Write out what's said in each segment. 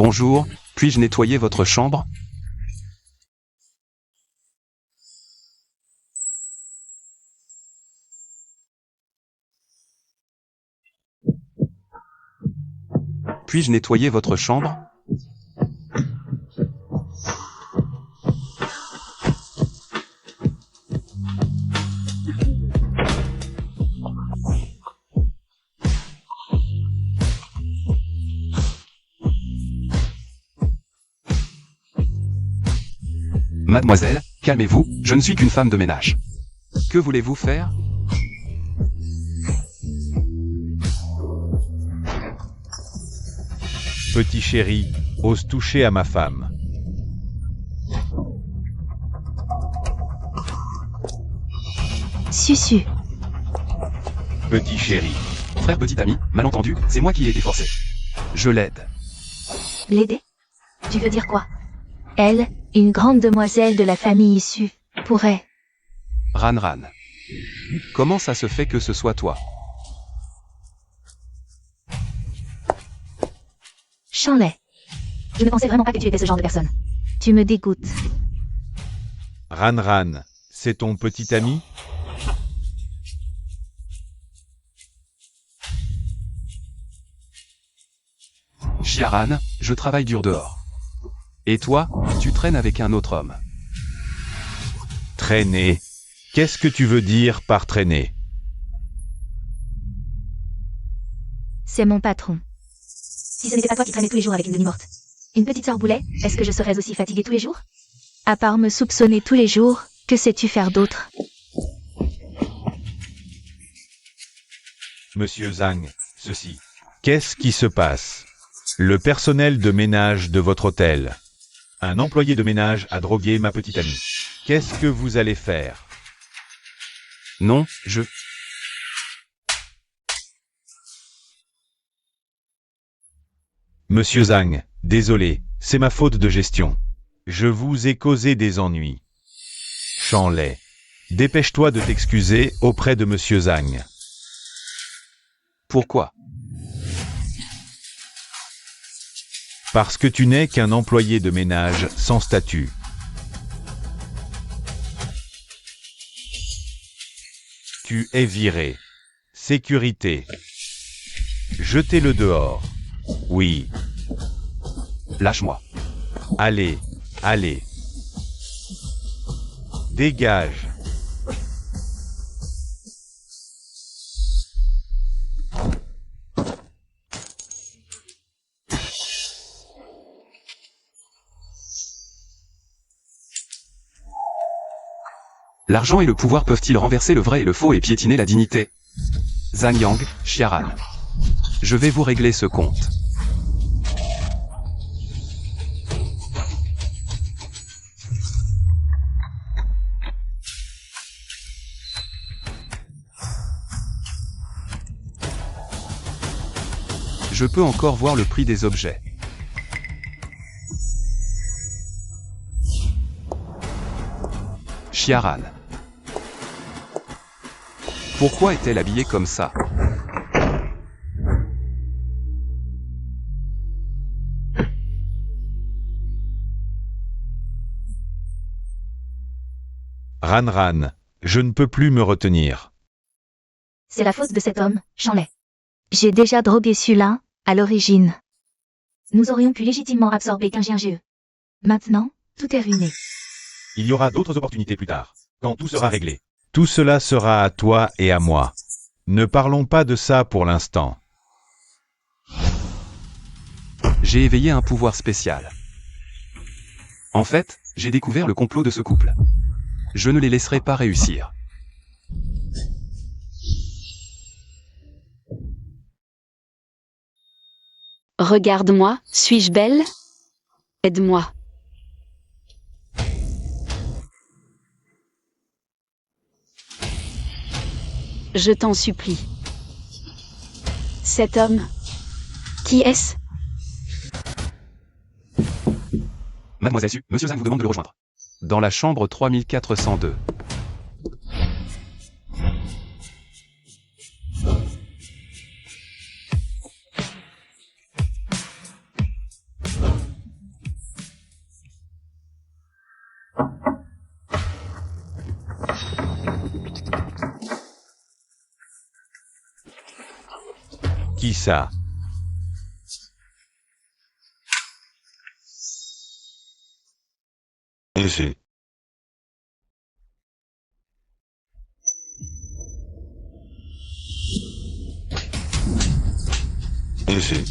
Bonjour, puis-je nettoyer votre chambre? Puis-je nettoyer votre chambre? Mademoiselle, calmez-vous, je ne suis qu'une femme de ménage. Que voulez-vous faire? Petit chéri, ose toucher à ma femme. Susu. Petit chéri. Frère petit ami, malentendu, c'est moi qui ai été forcé. Je l'aide. L'aider? Tu veux dire quoi? Elle, une grande demoiselle de la famille issue, pourrait... Ran. Comment ça se fait que ce soit toi? Shanley. Je ne pensais vraiment pas que tu étais ce genre de personne. Tu me dégoûtes. Ran, c'est ton petit ami? Chiaran, je travaille dur dehors. Et toi, tu traînes avec un autre homme. Traîner. Qu'est-ce que tu veux dire par traîner? C'est mon patron. Si ce n'était pas toi qui traînais tous les jours avec une demi-morte, une petite sœur Boulet, est-ce que je serais aussi fatiguée tous les jours? À part me soupçonner tous les jours, que sais-tu faire d'autre? Monsieur Zhang, ceci. Qu'est-ce qui se passe? Le personnel de ménage de votre hôtel. Un employé de ménage a drogué ma petite amie. Qu'est-ce que vous allez faire? Non, Monsieur Zhang, désolé, c'est ma faute de gestion. Je vous ai causé des ennuis. Shanley, dépêche-toi de t'excuser auprès de Monsieur Zhang. Pourquoi? Parce que tu n'es qu'un employé de ménage sans statut. Tu es viré. Sécurité. Jetez-le dehors. Oui. Lâche-moi. Allez. Dégage. L'argent et le pouvoir peuvent-ils renverser le vrai et le faux et piétiner la dignité? Zhang Yang, Chiaran. Je vais vous régler ce compte. Je peux encore voir le prix des objets. Chiaran. Pourquoi est-elle habillée comme ça? Ran, je ne peux plus me retenir. C'est la faute de cet homme, Shanley. J'ai déjà drogué celui-là, à l'origine. Nous aurions pu légitimement absorber qu'un GE. Maintenant, tout est ruiné. Il y aura d'autres opportunités plus tard, quand tout sera réglé. Tout cela sera à toi et à moi. Ne parlons pas de ça pour l'instant. J'ai éveillé un pouvoir spécial. En fait, j'ai découvert le complot de ce couple. Je ne les laisserai pas réussir. Regarde-moi, suis-je belle? Aide-moi. Je t'en supplie. Cet homme, qui est-ce? Mademoiselle Su, Monsieur Zhang vous demande de le rejoindre. Dans la chambre 3402. qui ça? Ici. Ici.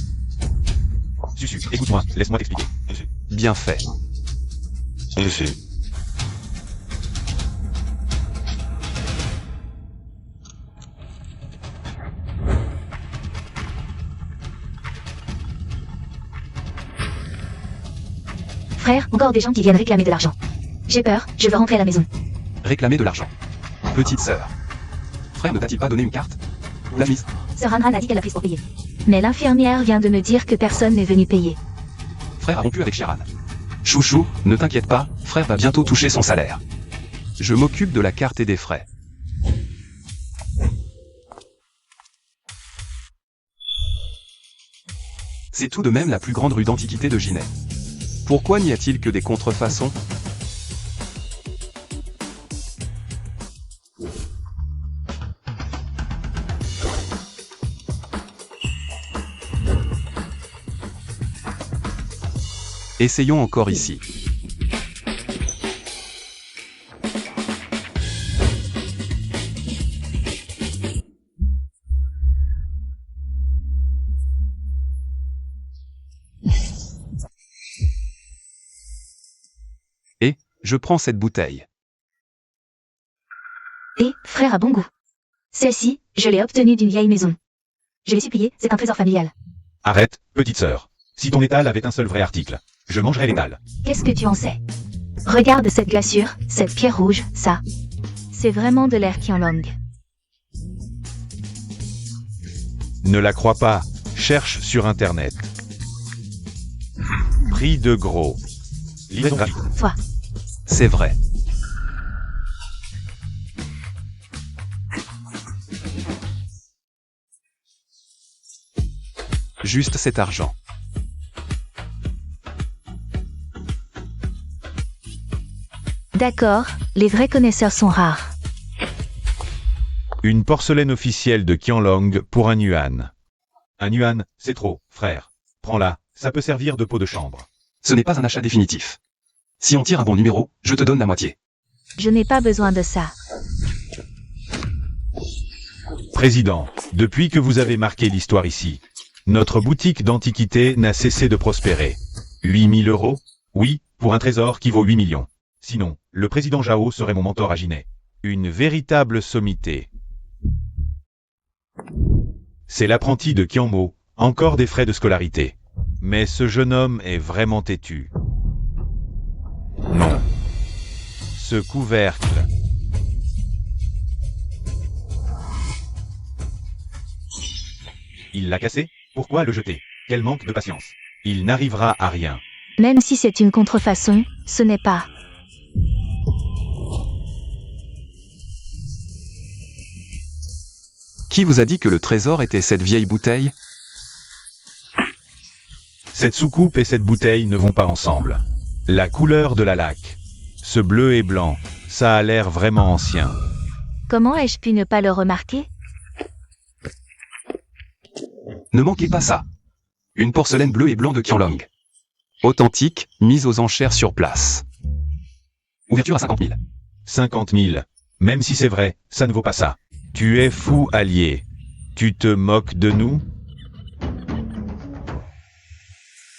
Susu, écoute-moi, laisse-moi t'expliquer. Bien fait. Ici. Frère, encore des gens qui viennent réclamer de l'argent. J'ai peur, je veux rentrer à la maison. Réclamer de l'argent. Petite sœur. Frère ne t'a-t-il pas donné une carte? La mise. Sœur Anran a dit qu'elle a prise pour payer. Mais l'infirmière vient de me dire que personne n'est venu payer. Frère a rompu avec Sharon. Chouchou, ne t'inquiète pas, frère va bientôt toucher son salaire. Je m'occupe de la carte et des frais. C'est tout de même la plus grande rue d'Antiquité de Ginet. Pourquoi n'y a-t-il que des contrefaçons? Essayons encore ici. Et, je prends cette bouteille. Et, frère a bon goût. Celle-ci, je l'ai obtenue d'une vieille maison. Je l'ai suppliée, c'est un trésor familial. Arrête, petite sœur. Si ton étal avait un seul vrai article, je mangerais l'étal. Qu'est-ce que tu en sais? Regarde cette glaçure, cette pierre rouge, ça. C'est vraiment de l'air Qianlong. Ne la crois pas, cherche sur internet. Prix de gros. Livraison gratuite. Toi. C'est vrai. Juste cet argent. D'accord, les vrais connaisseurs sont rares. Une porcelaine officielle de Qianlong pour un yuan. Un yuan, c'est trop, frère. Prends-la, ça peut servir de pot de chambre. Ce n'est pas un achat définitif. Si on tire un bon numéro, je te donne la moitié. Je n'ai pas besoin de ça. Président, depuis que vous avez marqué l'histoire ici, notre boutique d'antiquité n'a cessé de prospérer. 8 000 €? Oui, pour un trésor qui vaut 8 millions. Sinon, le président Zhao serait mon mentor à Ginet. Une véritable sommité. C'est l'apprenti de Qianmo, encore des frais de scolarité. Mais ce jeune homme est vraiment têtu. Non. Ce couvercle. Il l'a cassé? Pourquoi le jeter? Quel manque de patience. Il n'arrivera à rien. Même si c'est une contrefaçon, ce n'est pas. Qui vous a dit que le trésor était cette vieille bouteille? Cette soucoupe et cette bouteille ne vont pas ensemble. La couleur de la laque. Ce bleu et blanc, ça a l'air vraiment ancien. Comment ai-je pu ne pas le remarquer? Ne manquez pas ça. Une porcelaine bleue et blanc de Qianlong. Authentique, mise aux enchères sur place. Ouverture à 50 000. 50 000. Même si c'est vrai, ça ne vaut pas ça. Tu es fou, allié. Tu te moques de nous?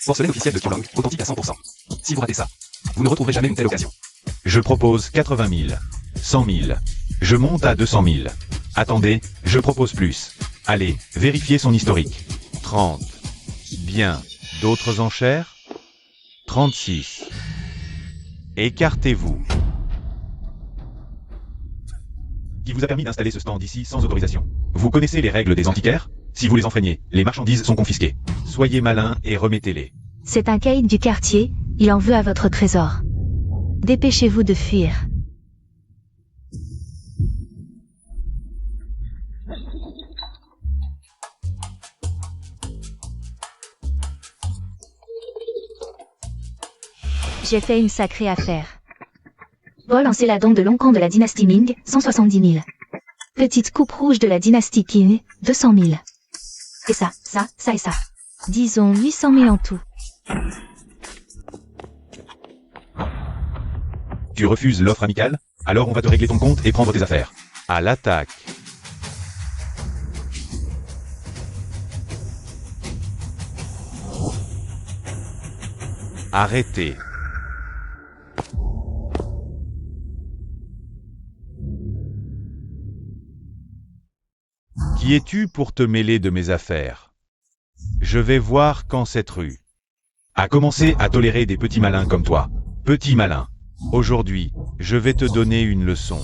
Porcelaine officielle de Qianlong, authentique à 100%. Si vous ratez ça, vous ne retrouverez jamais une telle occasion. Je propose 80 000. 100 000. Je monte à 200 000. Attendez, je propose plus. Allez, vérifiez son historique. 30. Bien. D'autres enchères? 36. Écartez-vous. Qui vous a permis d'installer ce stand ici sans autorisation? Vous connaissez les règles des antiquaires? Si vous les enfreignez, les marchandises sont confisquées. Soyez malins et remettez-les. C'est un caïd du quartier, il en veut à votre trésor. Dépêchez-vous de fuir. J'ai fait une sacrée affaire. Vol en céladon de Longkang de la dynastie Ming, 170 000. Petite coupe rouge de la dynastie Qing, 200 000. Et ça et ça. Disons 800 000 en tout. Tu refuses l'offre amicale? Alors on va te régler ton compte et prendre tes affaires. À l'attaque. Arrêtez. Qui es-tu pour te mêler de mes affaires? Je vais voir quand cette rue a commencé à tolérer des petits malins comme toi. Petit malin. Aujourd'hui, je vais te donner une leçon.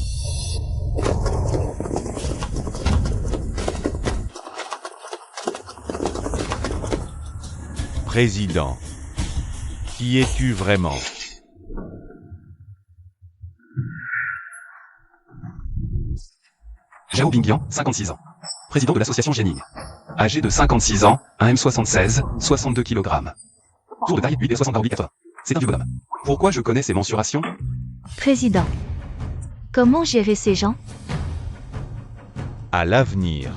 Président. Qui es-tu vraiment? Zhao Bingyan, 56 ans. Président de l'association Jianing. Âgé de 56 ans, 1 m76, 62 kg. Tour de taille 8 et 60 80. C'est un vieux bonhomme. Pourquoi je connais ces mensurations? Président. Comment gérer ces gens? À l'avenir.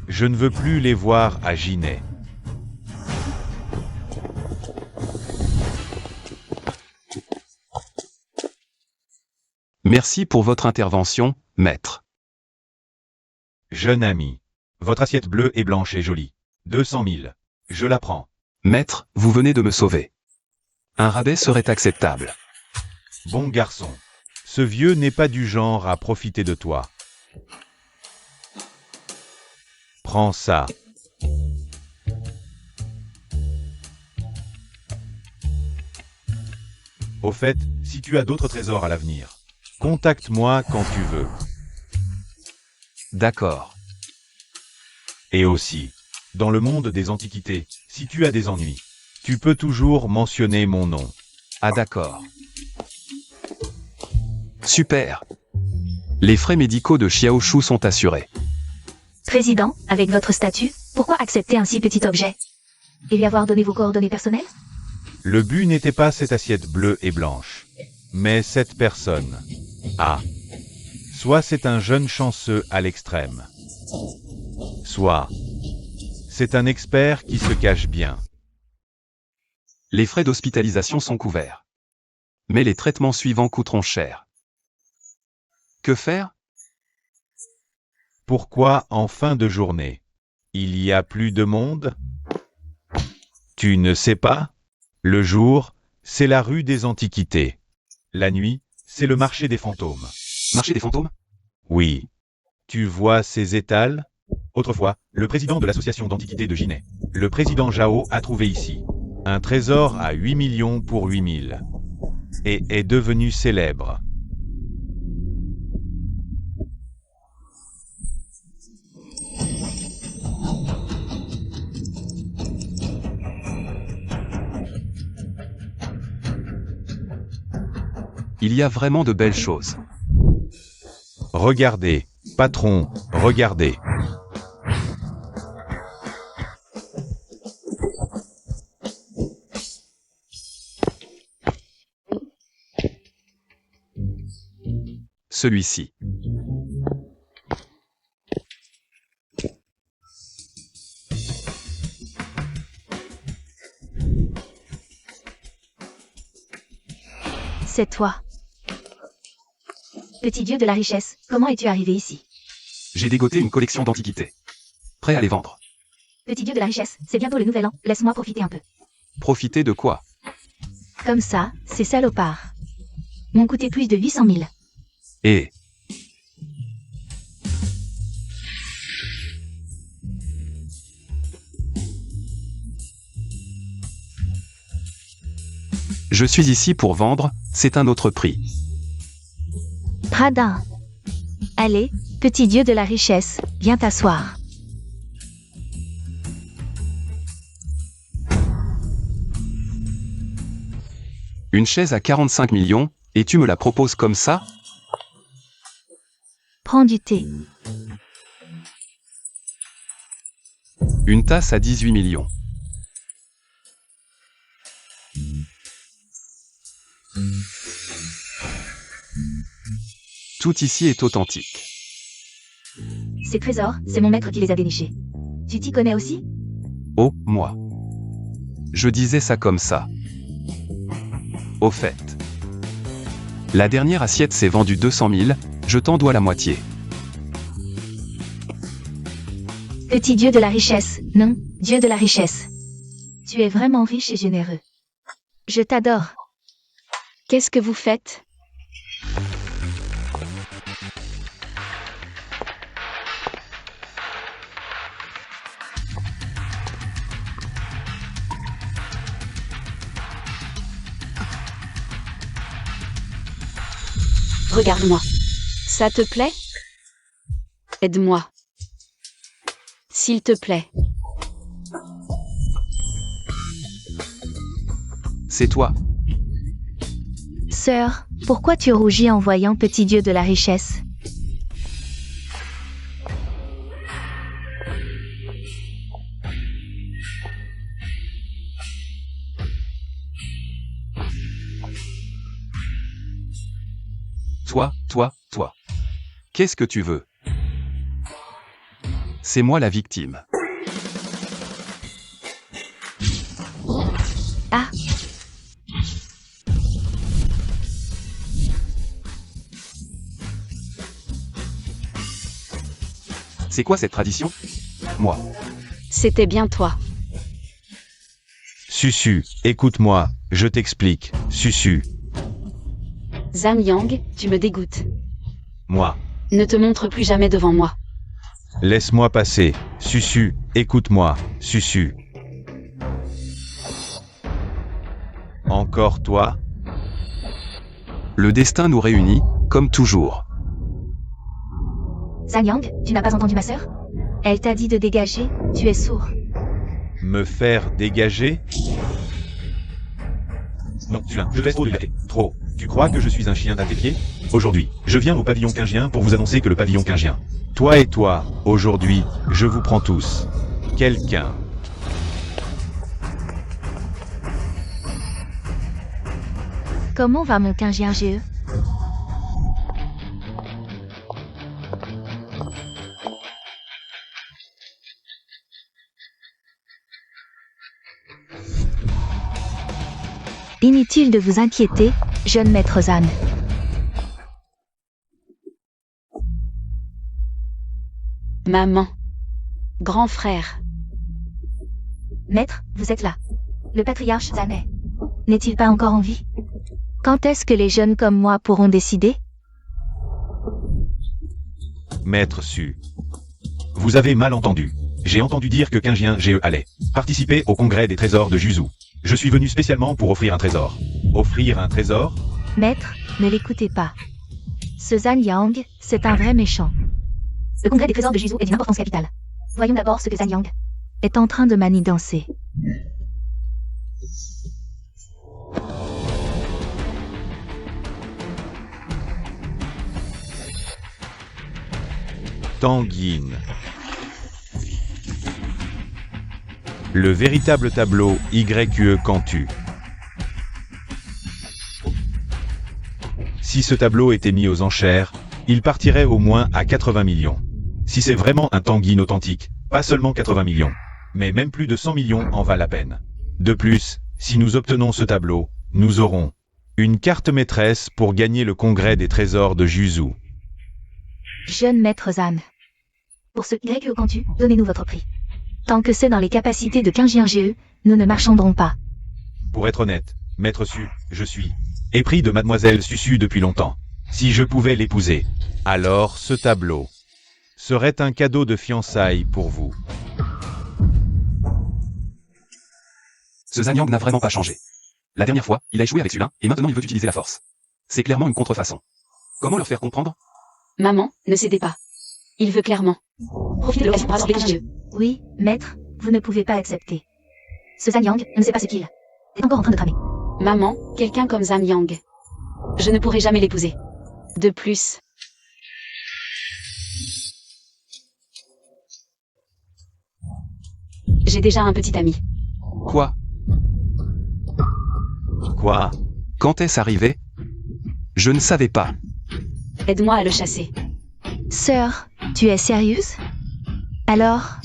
Je ne veux plus les voir à Ginet. Merci pour votre intervention, maître. Jeune ami. Votre assiette bleue et blanche est jolie. 200 000. Je la prends. Maître, vous venez de me sauver. Un rabais serait acceptable. Bon garçon. Ce vieux n'est pas du genre à profiter de toi. Prends ça. Au fait, si tu as d'autres trésors à l'avenir, contacte-moi quand tu veux. D'accord. Et aussi, dans le monde des antiquités, si tu as des ennuis, tu peux toujours mentionner mon nom. Ah d'accord. Super. Les frais médicaux de Xiaoshu sont assurés. Président, avec votre statut, pourquoi accepter un si petit objet? Et lui avoir donné vos coordonnées personnelles? Le but n'était pas cette assiette bleue et blanche, mais cette personne. Ah. Soit c'est un jeune chanceux à l'extrême. Soit c'est un expert qui se cache bien. Les frais d'hospitalisation sont couverts. Mais les traitements suivants coûteront cher. Que faire? Pourquoi en fin de journée, il y a plus de monde? Tu ne sais pas? Le jour, c'est la rue des Antiquités. La nuit, c'est le marché des fantômes. Marché des fantômes? Oui. Tu vois ces étals? Autrefois, le président de l'association d'antiquités de Ginet, le président Zhao, a trouvé ici un trésor à 8 millions pour 8 000 et est devenu célèbre. Il y a vraiment de belles choses. Regardez, patron, regardez. Celui-ci. C'est toi. Petit dieu de la richesse, comment es-tu arrivé ici? J'ai dégoté une collection d'antiquités. Prêt à les vendre. Petit dieu de la richesse, c'est bientôt le nouvel an, laisse-moi profiter un peu. Profiter de quoi? Comme ça, ces salopards m'ont coûté plus de 800 000. Et... Je suis ici pour vendre, c'est un autre prix. Pradin. Allez, petit dieu de la richesse, viens t'asseoir. Une chaise à 45 millions, et tu me la proposes comme ça? Prends du thé. Une tasse à 18 millions. Tout ici est authentique. Ces trésors, c'est mon maître qui les a dénichés. Tu t'y connais aussi? Oh, moi. Je disais ça comme ça. Au fait. La dernière assiette s'est vendue 200 000, je t'en dois la moitié. Petit dieu de la richesse, non, dieu de la richesse. Tu es vraiment riche et généreux. Je t'adore. Qu'est-ce que vous faites? Regarde-moi. Ça te plaît? Aide-moi. S'il te plaît. C'est toi. Sœur, pourquoi tu rougis en voyant petit dieu de la richesse? Toi. Qu'est-ce que tu veux? C'est moi la victime. Ah. C'est quoi cette tradition? Moi. C'était bien toi. Susu, écoute-moi, je t'explique, Susu. Zhang Yang, tu me dégoûtes. Moi. Ne te montre plus jamais devant moi. Laisse-moi passer, Susu, écoute-moi, Susu. Encore toi? Le destin nous réunit, comme toujours. Zhang Yang, tu n'as pas entendu ma sœur? Elle t'a dit de dégager, tu es sourd. Me faire dégager? Non, Sulin, je laisse trop de liberté. Trop. Tu crois que je suis un chien à tes pieds? Aujourd'hui, je viens au pavillon quingien pour vous annoncer que le pavillon quingien. Toi et toi, aujourd'hui, je vous prends tous. Quelqu'un. Comment va mon quingien GE? Inutile de vous inquiéter, jeune maître Zan. Maman. Grand frère. Maître, vous êtes là. Le patriarche Zan n'est-il pas encore en vie? Quand est-ce que les jeunes comme moi pourront décider? Maître Su. Vous avez mal entendu. J'ai entendu dire que Quingien GE allait participer au congrès des trésors de Juzu. Je suis venu spécialement pour offrir un trésor. Offrir un trésor? Maître, ne l'écoutez pas. Ce Zan Yang, c'est un vrai méchant. Le congrès des trésors de Juzu est d'une importance capitale. Voyons d'abord ce que Zan Yang est en train de manigancer. Tanguine. Le véritable tableau YE Cantu. Si ce tableau était mis aux enchères, il partirait au moins à 80 millions. Si c'est vraiment un Tanguine authentique, pas seulement 80 millions, mais même plus de 100 millions en valent la peine. De plus, si nous obtenons ce tableau, nous aurons une carte maîtresse pour gagner le congrès des trésors de Juzu. Jeune maître Zan. Pour ce YE Cantu, donnez-nous votre prix. Tant que c'est dans les capacités de Quingien GE, nous ne marchanderons pas. Pour être honnête, maître Su, je suis épris de mademoiselle Susu depuis longtemps. Si je pouvais l'épouser, alors ce tableau serait un cadeau de fiançailles pour vous. Ce Zhang Yang n'a vraiment pas changé. La dernière fois, il a échoué avec Sulin, et maintenant il veut utiliser la force. C'est clairement une contrefaçon. Comment leur faire comprendre? Maman, ne cédez pas. Il veut clairement profiter de l'occasion pour absorber Quingien GE. Oui, maître, vous ne pouvez pas accepter. Ce Zan Yang ne sait pas ce qu'il est encore en train de tramer. Maman, quelqu'un comme Zhang Yang. Je ne pourrai jamais l'épouser. De plus. J'ai déjà un petit ami. Quoi? Quoi? Quand est-ce arrivé? Je ne savais pas. Aide-moi à le chasser. Sœur, tu es sérieuse? Alors,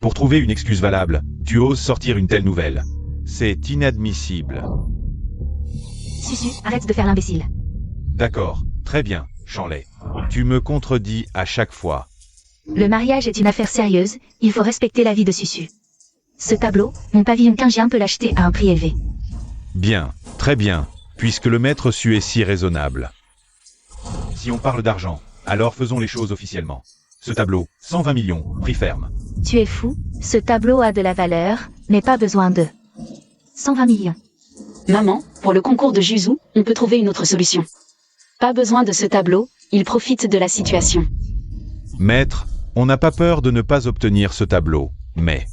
Pour trouver une excuse valable, tu oses sortir une telle nouvelle. C'est inadmissible. Susu, arrête de faire l'imbécile. D'accord, très bien, Chanley. Tu me contredis à chaque fois. Le mariage est une affaire sérieuse, il faut respecter l'avis de Susu. Ce tableau, mon pavillon quingien peut l'acheter à un prix élevé. Bien, très bien, puisque le maître Su est si raisonnable. Si on parle d'argent, alors faisons les choses officiellement. Ce tableau, 120 millions, prix ferme. Tu es fou, ce tableau a de la valeur, mais pas besoin de 120 millions. Maman, pour le concours de Juzu, on peut trouver une autre solution. Pas besoin de ce tableau, il profite de la situation. Maître, on n'a pas peur de ne pas obtenir ce tableau, mais...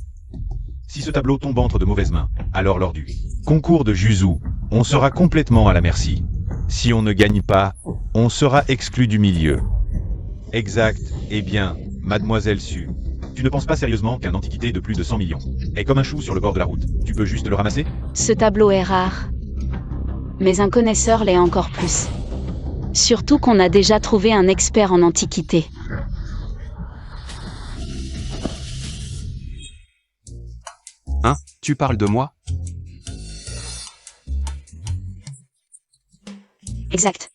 Si ce tableau tombe entre de mauvaises mains, alors lors du concours de Juzu, on sera complètement à la merci. Si on ne gagne pas, on sera exclu du milieu. Exact, eh bien, mademoiselle Su, tu ne penses pas sérieusement qu'un antiquité de plus de 100 millions est comme un chou sur le bord de la route, tu peux juste le ramasser? Ce tableau est rare. Mais un connaisseur l'est encore plus. Surtout qu'on a déjà trouvé un expert en antiquité. Hein? Tu parles de moi? Exact.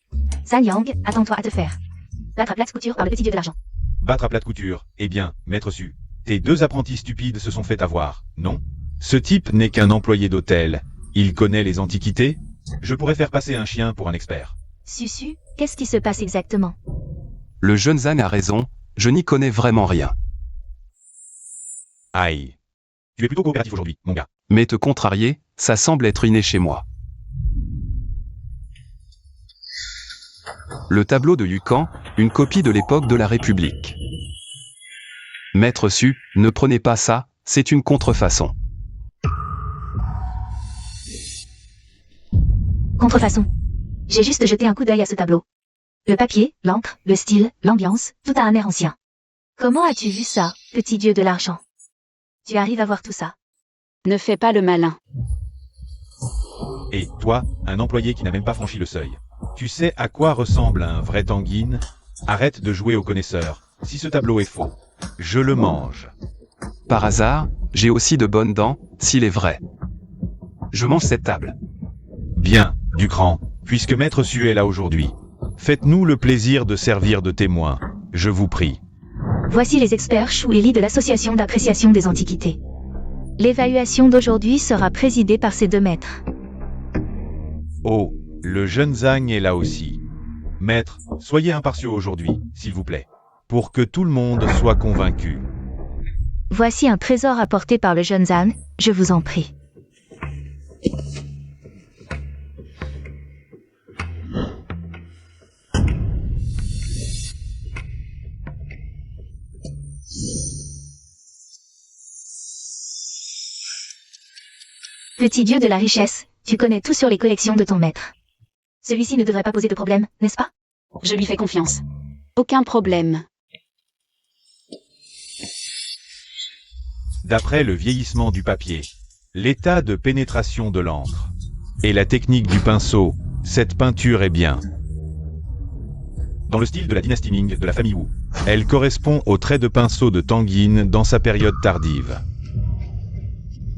Zhang Yang, attends-toi à te faire battre à plate couture par le petit dieu de l'argent. Battre à plate couture, eh bien, maître Su, tes deux apprentis stupides se sont fait avoir, non? Ce type n'est qu'un employé d'hôtel. Il connaît les antiquités? Je pourrais faire passer un chien pour un expert. Susu, qu'est-ce qui se passe exactement? Le jeune Zhang a raison, je n'y connais vraiment rien. Aïe. Tu es plutôt coopératif aujourd'hui, mon gars. Mais te contrarier, ça semble être inné chez moi. Le tableau de Yukan, une copie de l'époque de la République. Maître Su, ne prenez pas ça, c'est une contrefaçon. Contrefaçon. J'ai juste jeté un coup d'œil à ce tableau. Le papier, l'encre, le style, l'ambiance, tout a un air ancien. Comment as-tu vu ça, petit dieu de l'argent? Tu arrives à voir tout ça? Ne fais pas le malin. Et toi, un employé qui n'a même pas franchi le seuil. Tu sais à quoi ressemble un vrai Tanguine? Arrête de jouer au connaisseur. Si ce tableau est faux, je le mange. Par hasard, j'ai aussi de bonnes dents, s'il est vrai. Je mange cette table. Bien, Ducran, puisque Maître Su est là aujourd'hui. Faites-nous le plaisir de servir de témoin, je vous prie. Voici les experts Chou et Li de l'association d'appréciation des antiquités. L'évaluation d'aujourd'hui sera présidée par ces deux maîtres. Oh, le jeune Zhang est là aussi. Maître, soyez impartiaux aujourd'hui, s'il vous plaît, pour que tout le monde soit convaincu. Voici un trésor apporté par le jeune Zhang, je vous en prie. Petit dieu de la richesse, tu connais tout sur les collections de ton maître. Celui-ci ne devrait pas poser de problème, n'est-ce pas? Je lui fais confiance. Aucun problème. D'après le vieillissement du papier, l'état de pénétration de l'encre et la technique du pinceau, cette peinture est bien. Dans le style de la dynastie Ming de la famille Wu, elle correspond au trait de pinceau de Tanguine dans sa période tardive.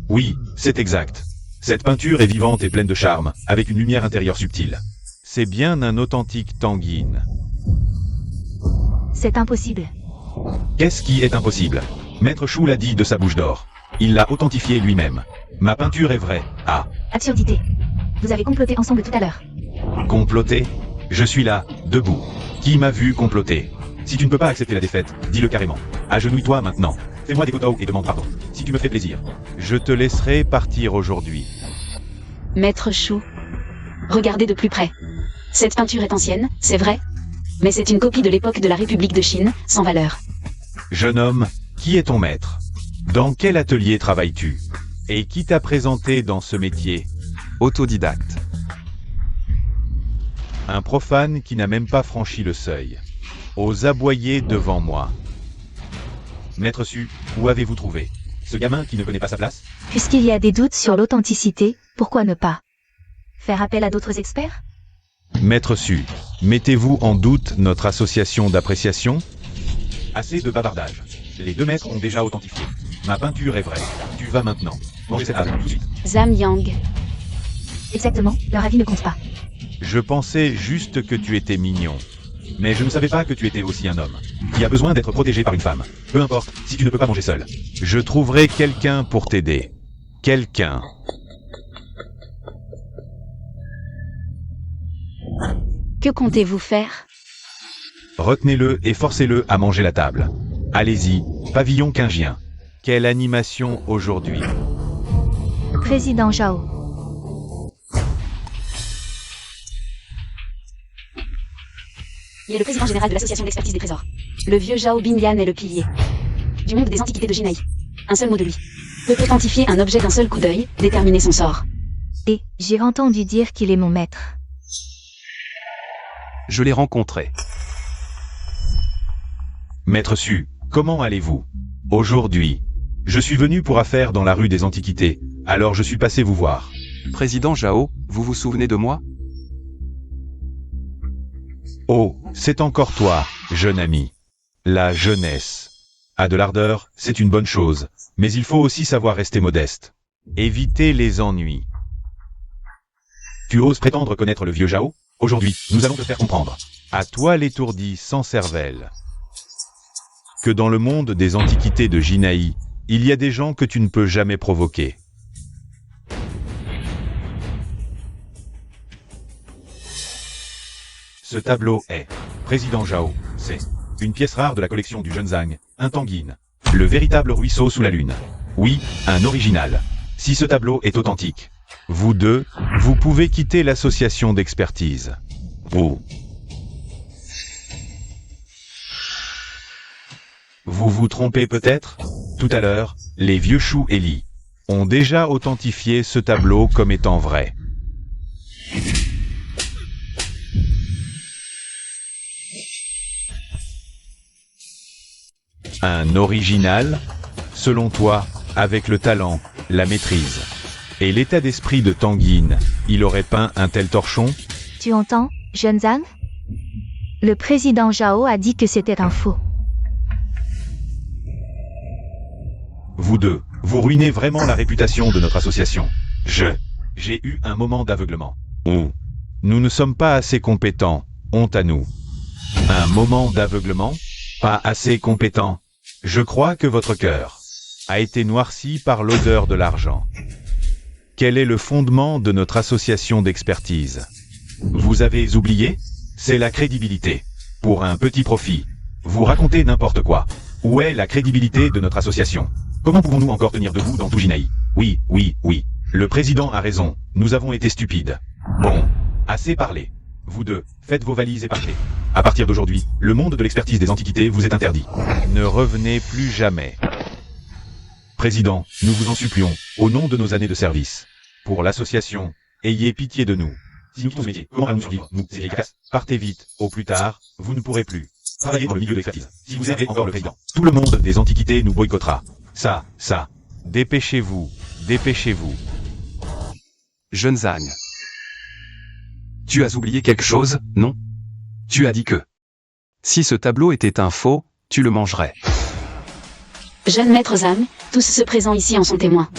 Oui, c'est exact. Cette peinture est vivante et pleine de charme, avec une lumière intérieure subtile. C'est bien un authentique Tanguine. C'est impossible. Qu'est-ce qui est impossible? Maître Chou l'a dit de sa bouche d'or. Il l'a authentifié lui-même. Ma peinture est vraie. Ah. Absurdité. Vous avez comploté ensemble tout à l'heure. Comploter? Je suis là, debout. Qui m'a vu comploter? Si tu ne peux pas accepter la défaite, dis-le carrément. Agenouille-toi maintenant. Fais-moi des photos et demande pardon. Si tu me fais plaisir, je te laisserai partir aujourd'hui. Maître Chou. Regardez de plus près. Cette peinture est ancienne, c'est vrai. Mais c'est une copie de l'époque de la République de Chine, sans valeur. Jeune homme, qui est ton maître? Dans quel atelier travailles-tu? Et qui t'a présenté dans ce métier? Autodidacte. Un profane qui n'a même pas franchi le seuil. Ose aboyer devant moi. Maître Su, où avez-vous trouvé ce gamin qui ne connaît pas sa place? Puisqu'il y a des doutes sur l'authenticité, pourquoi ne pas faire appel à d'autres experts? Maître Su, mettez-vous en doute notre association d'appréciation? Assez de bavardage. Les deux maîtres ont déjà authentifié. Ma peinture est vraie. Tu vas maintenant. Manger cette table, tout de suite. Zhang Yang. Exactement, leur avis ne compte pas. Je pensais juste que tu étais mignon. Mais je ne savais pas que tu étais aussi un homme, qui a besoin d'être protégé par une femme. Peu importe, si tu ne peux pas manger seul. Je trouverai quelqu'un pour t'aider. Quelqu'un. Que comptez-vous faire? Retenez-le et forcez-le à manger la table. Allez-y, pavillon quingien. Quelle animation aujourd'hui. Président Zhao. Il est le président général de l'association d'expertise des trésors. Le vieux Zhao Binyan est le pilier du monde des antiquités de Jinai. Un seul mot de lui peut authentifier un objet d'un seul coup d'œil, déterminer son sort. Et j'ai entendu dire qu'il est mon maître. Je l'ai rencontré. Maître Su, comment allez-vous? Aujourd'hui, je suis venu pour affaire dans la rue des Antiquités, alors je suis passé vous voir. Président Zhao, vous vous souvenez de moi? Oh, c'est encore toi, jeune ami. La jeunesse. A de l'ardeur, c'est une bonne chose, mais il faut aussi savoir rester modeste. Éviter les ennuis. Tu oses prétendre connaître le vieux Zhao? Aujourd'hui, nous allons te faire comprendre. À toi l'étourdi sans cervelle. Que dans le monde des antiquités de Jinai, il y a des gens que tu ne peux jamais provoquer. Ce tableau est Président Zhao, c'est une pièce rare de la collection du jeune Zhang, un Tanguine. Le véritable ruisseau sous la lune. Oui, un original. Si ce tableau est authentique, vous deux, vous pouvez quitter l'association d'expertise. Oh. Vous vous trompez peut-être? Tout à l'heure, les vieux Shu et Li ont déjà authentifié ce tableau comme étant vrai. Un original? Selon toi, avec le talent, la maîtrise et l'état d'esprit de Tanguine, il aurait peint un tel torchon? Tu entends, jeune Zhang? Le président Zhao a dit que c'était un faux. Vous deux, vous ruinez vraiment la réputation de notre association. J'ai eu un moment d'aveuglement. Oh. Nous ne sommes pas assez compétents, honte à nous. Un moment d'aveuglement? Pas assez compétent? Je crois que votre cœur a été noirci par l'odeur de l'argent. Quel est le fondement de notre association d'expertise? Vous avez oublié? C'est la crédibilité. Pour un petit profit, vous racontez n'importe quoi. Où est la crédibilité de notre association? Comment pouvons-nous encore tenir debout dans tout Jinai? Oui. Le président a raison, nous avons été stupides. Bon, assez parlé. Vous deux, faites vos valises et partez. À partir d'aujourd'hui, le monde de l'expertise des antiquités vous est interdit. Ne revenez plus jamais. Président, nous vous en supplions, au nom de nos années de service. Pour l'association, ayez pitié de nous. Si nous quittons ce métier, comment allons-nous survivre, nous, ces vieilles carcasses? Partez vite, au plus tard, vous ne pourrez plus travailler dans le milieu de l'expertise. Si vous aidez encore le président, tout le monde des antiquités nous boycottera. Ça. Dépêchez-vous. Jeune Zhang. Tu as oublié quelque chose, non? Tu as dit que si ce tableau était un faux, tu le mangerais. Jeune maître Zhang, tous ceux présents ici en sont témoins.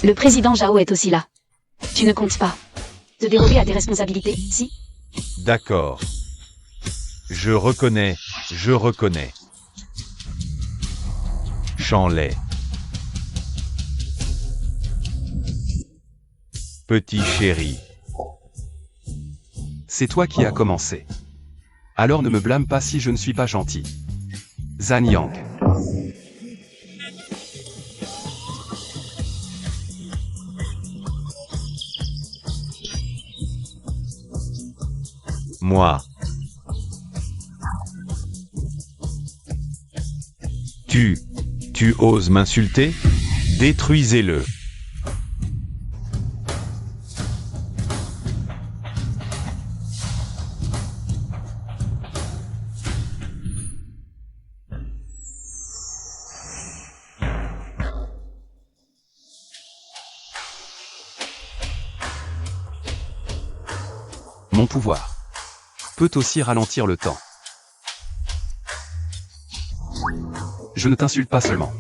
Le président Zhao est aussi là. Tu ne comptes pas te dérober à tes responsabilités, si? D'accord. Je reconnais. Chanlay. Petit chéri. C'est toi qui as commencé. Alors ne me blâme pas si je ne suis pas gentil. Zhang Yang. Moi. Tu oses m'insulter? Détruisez-le. Mon pouvoir peut aussi ralentir le temps. Je ne t'insulte pas seulement.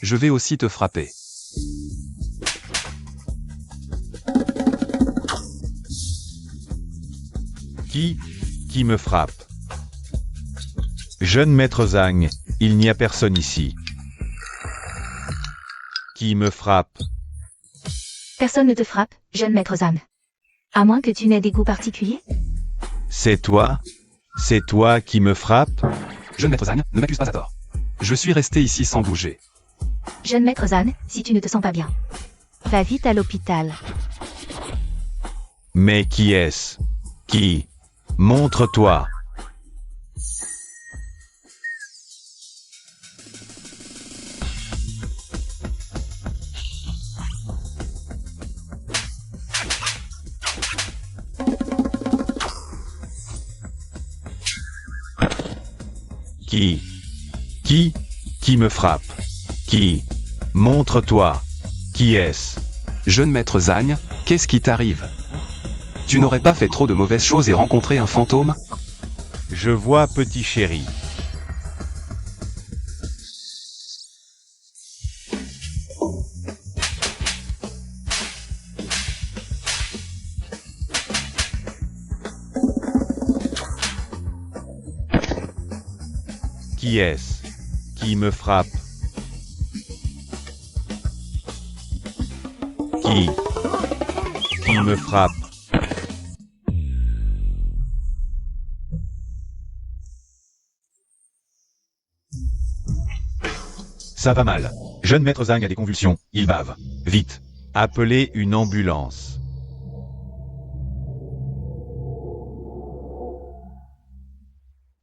Je vais aussi te frapper. Qui me frappe? Jeune maître Zhang, il n'y a personne ici. Qui me frappe? Personne ne te frappe, jeune maître Zan. À moins que tu n'aies des goûts particuliers. C'est toi? C'est toi qui me frappe? Jeune maître Zhang, ne m'accuse pas à tort. Je suis resté ici sans bouger. Jeune maître Zan, si tu ne te sens pas bien, va vite à l'hôpital. Mais qui est-ce? Qui? Montre-toi. Qui me frappe? Qui? Montre-toi. Qui est-ce? Jeune maître Zhang, qu'est-ce qui t'arrive? Tu n'aurais pas fait trop de mauvaises choses et rencontré un fantôme? Je vois petit chéri. Qui est-ce? Qui me frappe? Qui me frappe? Ça va mal. Jeune maître Zhang a des convulsions, il bave. Vite. Appelez une ambulance.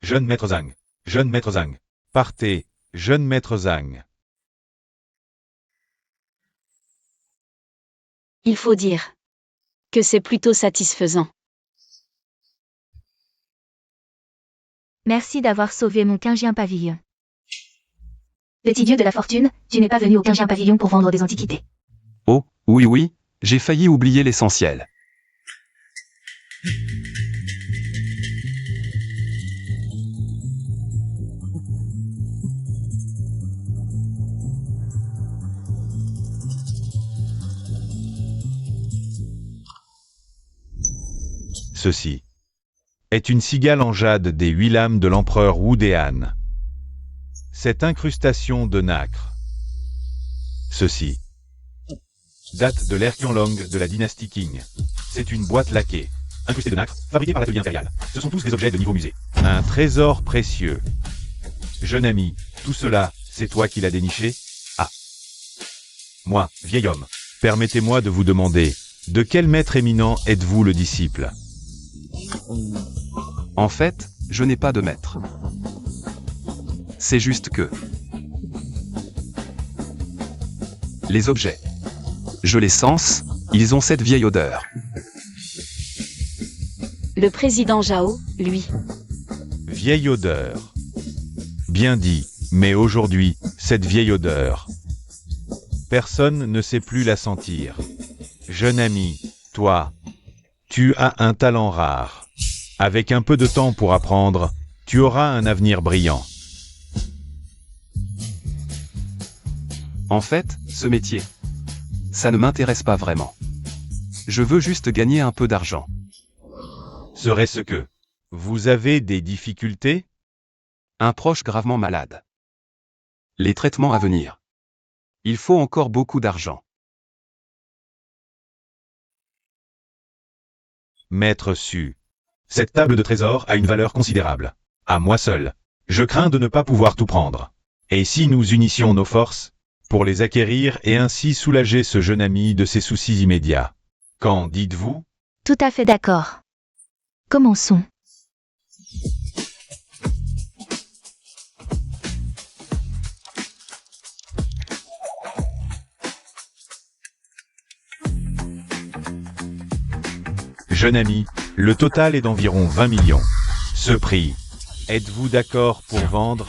Jeune maître Zhang. Jeune maître Zhang. Partez, jeune maître Zhang. Il faut dire que c'est plutôt satisfaisant. Merci d'avoir sauvé mon Qingjian pavillon. Petit dieu de la fortune, tu n'es pas venu au Qingjian pavillon pour vendre des antiquités. Oh, oui, j'ai failli oublier l'essentiel. Ceci est une cigale en jade des 8 lames de l'empereur Wu Dehan. Cette incrustation de nacre. Ceci date de l'ère Qianlong de la dynastie Qing. C'est une boîte laquée, incrustée de nacre, fabriquée par l'atelier impérial. Ce sont tous des objets de niveau musée. Un trésor précieux. Jeune ami, tout cela, c'est toi qui l'as déniché? Ah. Moi, vieil homme, permettez-moi de vous demander, de quel maître éminent êtes-vous le disciple? En fait, je n'ai pas de maître. C'est juste que... les objets. Je les sens, ils ont cette vieille odeur. Le président Zhao, lui. Vieille odeur. Bien dit, mais aujourd'hui, cette vieille odeur. Personne ne sait plus la sentir. Jeune ami, toi, tu as un talent rare. Avec un peu de temps pour apprendre, tu auras un avenir brillant. En fait, ce métier, ça ne m'intéresse pas vraiment. Je veux juste gagner un peu d'argent. Serait-ce que vous avez des difficultés? Un proche gravement malade. Les traitements à venir. Il faut encore beaucoup d'argent. Maître Su. Cette table de trésor a une valeur considérable. À moi seul. Je crains de ne pas pouvoir tout prendre. Et si nous unissions nos forces pour les acquérir et ainsi soulager ce jeune ami de ses soucis immédiats? Qu'en dites-vous? Tout à fait d'accord. Commençons. Jeune ami, le total est d'environ 20 millions. Ce prix, êtes-vous d'accord pour vendre?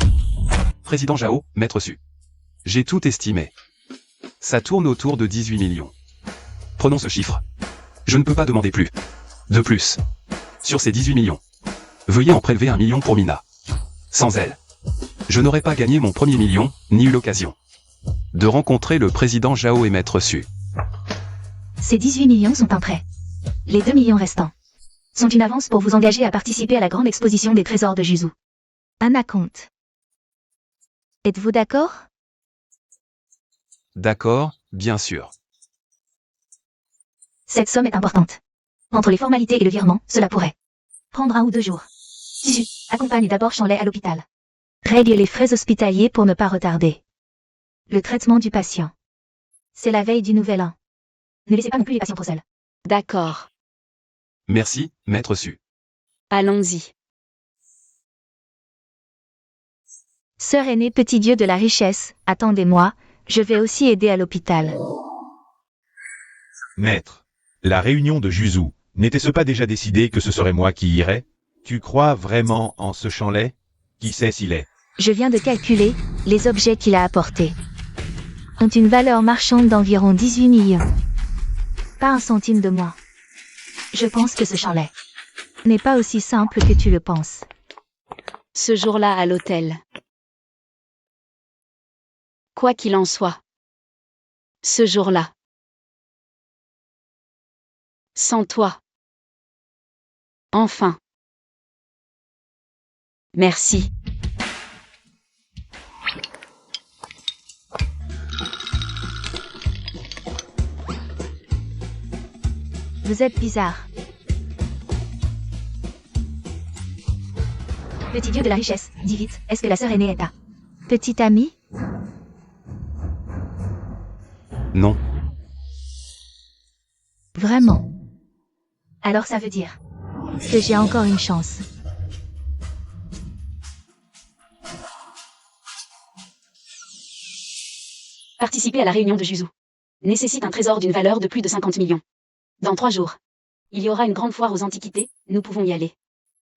Président Zhao, maître Su. J'ai tout estimé. Ça tourne autour de 18 millions. Prenons ce chiffre. Je ne peux pas demander plus. De plus. Sur ces 18 millions. Veuillez en prélever 1 million pour Mina. Sans elle, je n'aurais pas gagné mon premier million, ni eu l'occasion De rencontrer le président Zhao et Maître Su. Ces 18 millions sont un prêt. Les 2 millions restants sont une avance pour vous engager à participer à la grande exposition des trésors de Juzu. Un acompte. Êtes-vous d'accord? D'accord, bien sûr. Cette somme est importante. Entre les formalités et le virement, cela pourrait prendre 1 ou 2 jours. Sisu, accompagne d'abord Shanley à l'hôpital. Règle les frais hospitaliers pour ne pas retarder le traitement du patient. C'est la veille du nouvel an. Ne laissez pas non plus les patients trop seuls. D'accord. Merci, Maître Su. Allons-y. Sœur aînée, petit dieu de la richesse, attendez-moi, je vais aussi aider à l'hôpital. Maître, la réunion de Juzu, n'était-ce pas déjà décidé que ce serait moi qui irais? Tu crois vraiment en ce Shanley? Qui sait s'il est? Je viens de calculer, les objets qu'il a apportés ont une valeur marchande d'environ 18 millions. Pas un centime de moins. Je pense que ce Shanley n'est pas aussi simple que tu le penses. Ce jour-là à l'hôtel. Quoi qu'il en soit. Ce jour-là. Sans toi. Enfin. Merci. Vous êtes bizarre. Petit dieu de la richesse, dis vite, est-ce que la sœur aînée est ta petite amie? Non. Vraiment? Alors ça veut dire que j'ai encore une chance. Participer à la réunion de Juzu nécessite un trésor d'une valeur de plus de 50 millions. Dans 3 jours, il y aura une grande foire aux antiquités, nous pouvons y aller.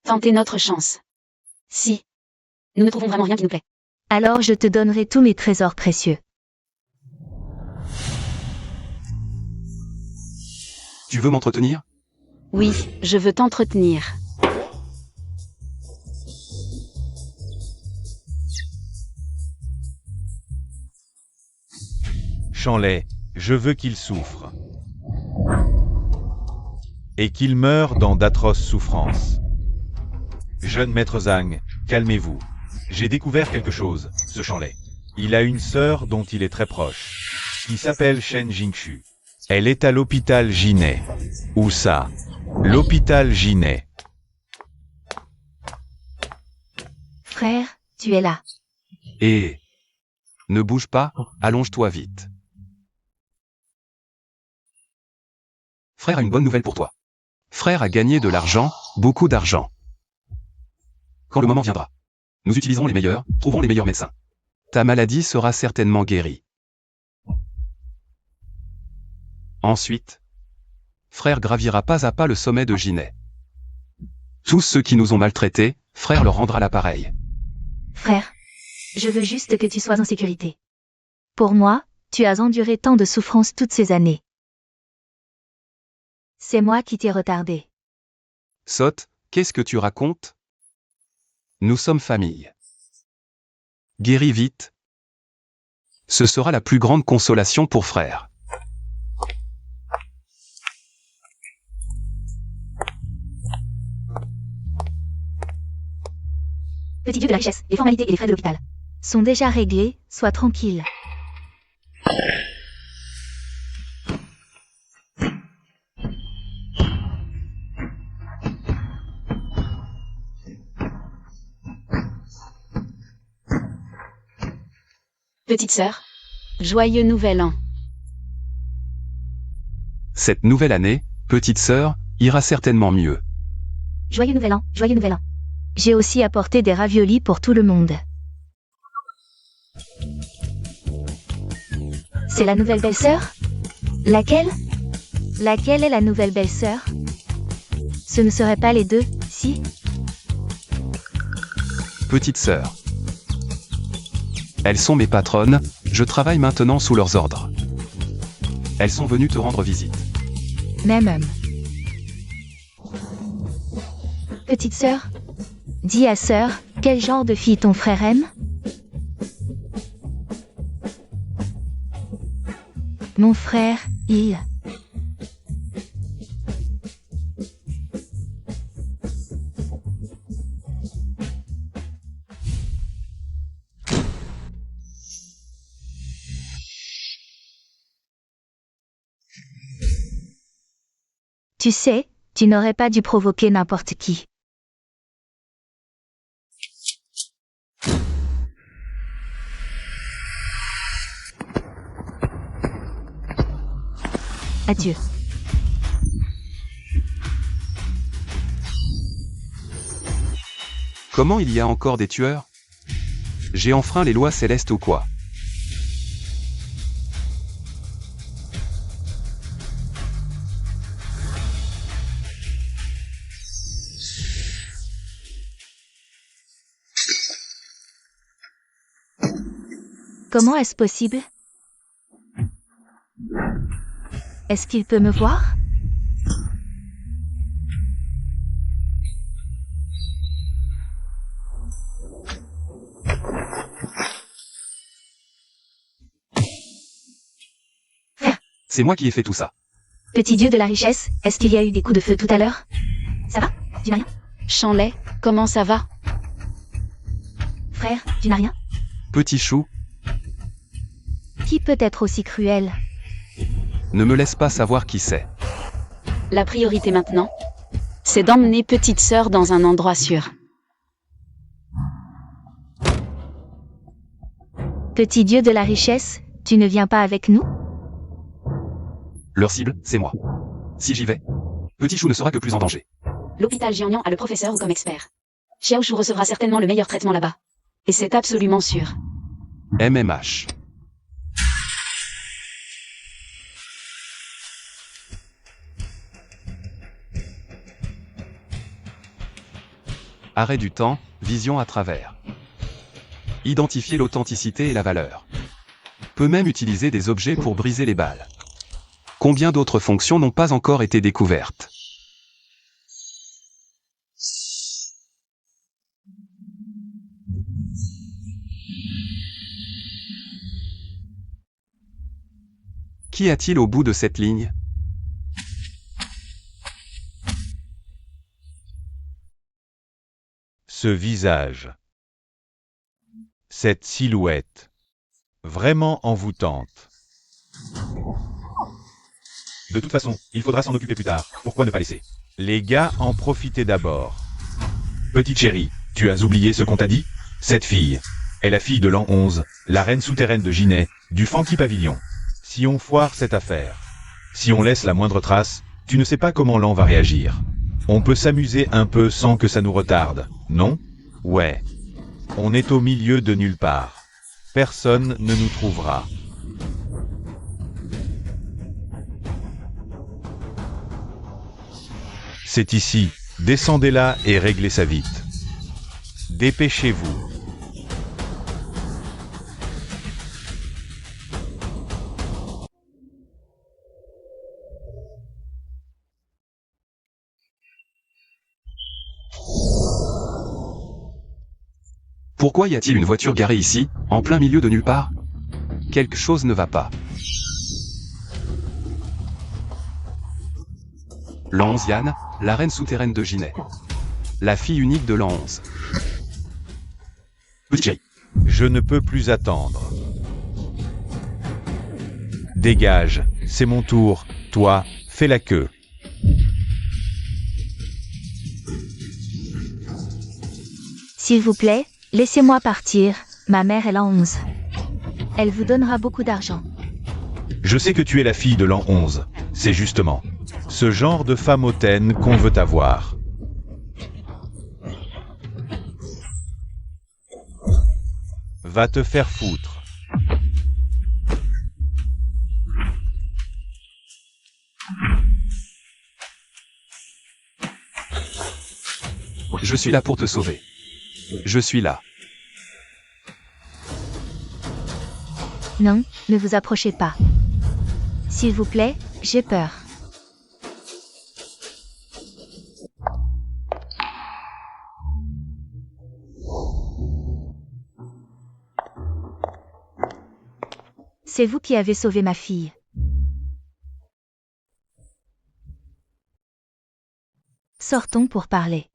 Tenter notre chance. Si nous ne trouvons vraiment rien qui nous plaît. Alors je te donnerai tous mes trésors précieux. Tu veux m'entretenir? Oui, je veux t'entretenir. Shanley, je veux qu'il souffre. Et qu'il meure dans d'atroces souffrances. Jeune maître Zhang, calmez-vous. J'ai découvert quelque chose, ce Shanley. Il a une sœur dont il est très proche, qui s'appelle Shen Jingshu. Elle est à l'hôpital Jinai. Où ça? L'hôpital Jinai. Frère, tu es là. Et... Ne bouge pas, allonge-toi vite. Frère a une bonne nouvelle pour toi. Frère a gagné de l'argent, beaucoup d'argent. Quand le moment viendra, nous utiliserons les meilleurs, trouverons les meilleurs médecins. Ta maladie sera certainement guérie. Ensuite, frère gravira pas à pas le sommet de Jinai. Tous ceux qui nous ont maltraités, frère leur rendra l'appareil. Frère, je veux juste que tu sois en sécurité. Pour moi, tu as enduré tant de souffrances toutes ces années. C'est moi qui t'ai retardé. Sot, qu'est-ce que tu racontes? Nous sommes famille. Guéris vite. Ce sera la plus grande consolation pour frère. Petit dieu de la richesse, les formalités et les frais de l'hôpital sont déjà réglés, sois tranquille. Petite sœur, joyeux nouvel an. Cette nouvelle année, petite sœur, ira certainement mieux. Joyeux nouvel an, joyeux nouvel an. J'ai aussi apporté des raviolis pour tout le monde. C'est la nouvelle belle-sœur? Laquelle? Laquelle est la nouvelle belle-sœur? Ce ne seraient pas les deux, si? Petite sœur. Elles sont mes patronnes, je travaille maintenant sous leurs ordres. Elles sont venues te rendre visite. Même homme. Petite sœur? Dis à sœur, quel genre de fille ton frère aime? Mon frère, il... Tu sais, tu n'aurais pas dû provoquer n'importe qui. Adieu. Comment il y a encore des tueurs? J'ai enfreint les lois célestes ou quoi? Comment est-ce possible? Est-ce qu'il peut me voir? C'est moi qui ai fait tout ça. Petit dieu de la richesse, est-ce qu'il y a eu des coups de feu tout à l'heure? Ça va? Tu n'as rien? Chanley, comment ça va? Frère, tu n'as rien? Petit chou, Qui peut être aussi cruel? ne me laisse pas savoir qui c'est. La priorité maintenant, c'est d'emmener petite sœur dans un endroit sûr. Petit dieu de la richesse, tu ne viens pas avec nous? Leur cible, c'est moi. Si j'y vais, Petit chou ne sera que plus en danger. L'hôpital Jiangnan a le professeur comme expert. Xiao Shu recevra certainement le meilleur traitement là-bas. Et c'est absolument sûr. MMH. Arrêt du temps, vision à travers. Identifier l'authenticité et la valeur. Peut même utiliser des objets pour briser les balles. Combien d'autres fonctions n'ont pas encore été découvertes? Qu'y a-t-il au bout de cette ligne? Ce visage. Cette silhouette. Vraiment envoûtante. De toute façon, il faudra s'en occuper plus tard. Pourquoi ne pas laisser? Les gars en profitaient d'abord. Petite chérie, tu as oublié ce qu'on t'a dit? Cette fille est la fille de l'an 11, la reine souterraine de Ginet, du Funky Pavilion. Si on foire cette affaire, si on laisse la moindre trace, tu ne sais pas comment l'an va réagir. On peut s'amuser un peu sans que ça nous retarde, non? Ouais. On est au milieu de nulle part. Personne ne nous trouvera. C'est ici, descendez là et réglez ça vite. Dépêchez-vous. Pourquoi y a-t-il une voiture garée ici, en plein milieu de nulle part? Quelque chose ne va pas. L'an 11 Yann, la reine souterraine de Ginet. La fille unique de l'an 11. Petit chéri. Je ne peux plus attendre. Dégage, c'est mon tour. Toi, fais la queue. S'il vous plaît, laissez-moi partir, ma mère est l'an 11. Elle vous donnera beaucoup d'argent. Je sais que tu es la fille de l'an 11. C'est justement ce genre de femme hautaine qu'on veut avoir. Va te faire foutre. Je suis là pour te sauver. Je suis là. Non, ne vous approchez pas. S'il vous plaît, j'ai peur. C'est vous qui avez sauvé ma fille. Sortons pour parler.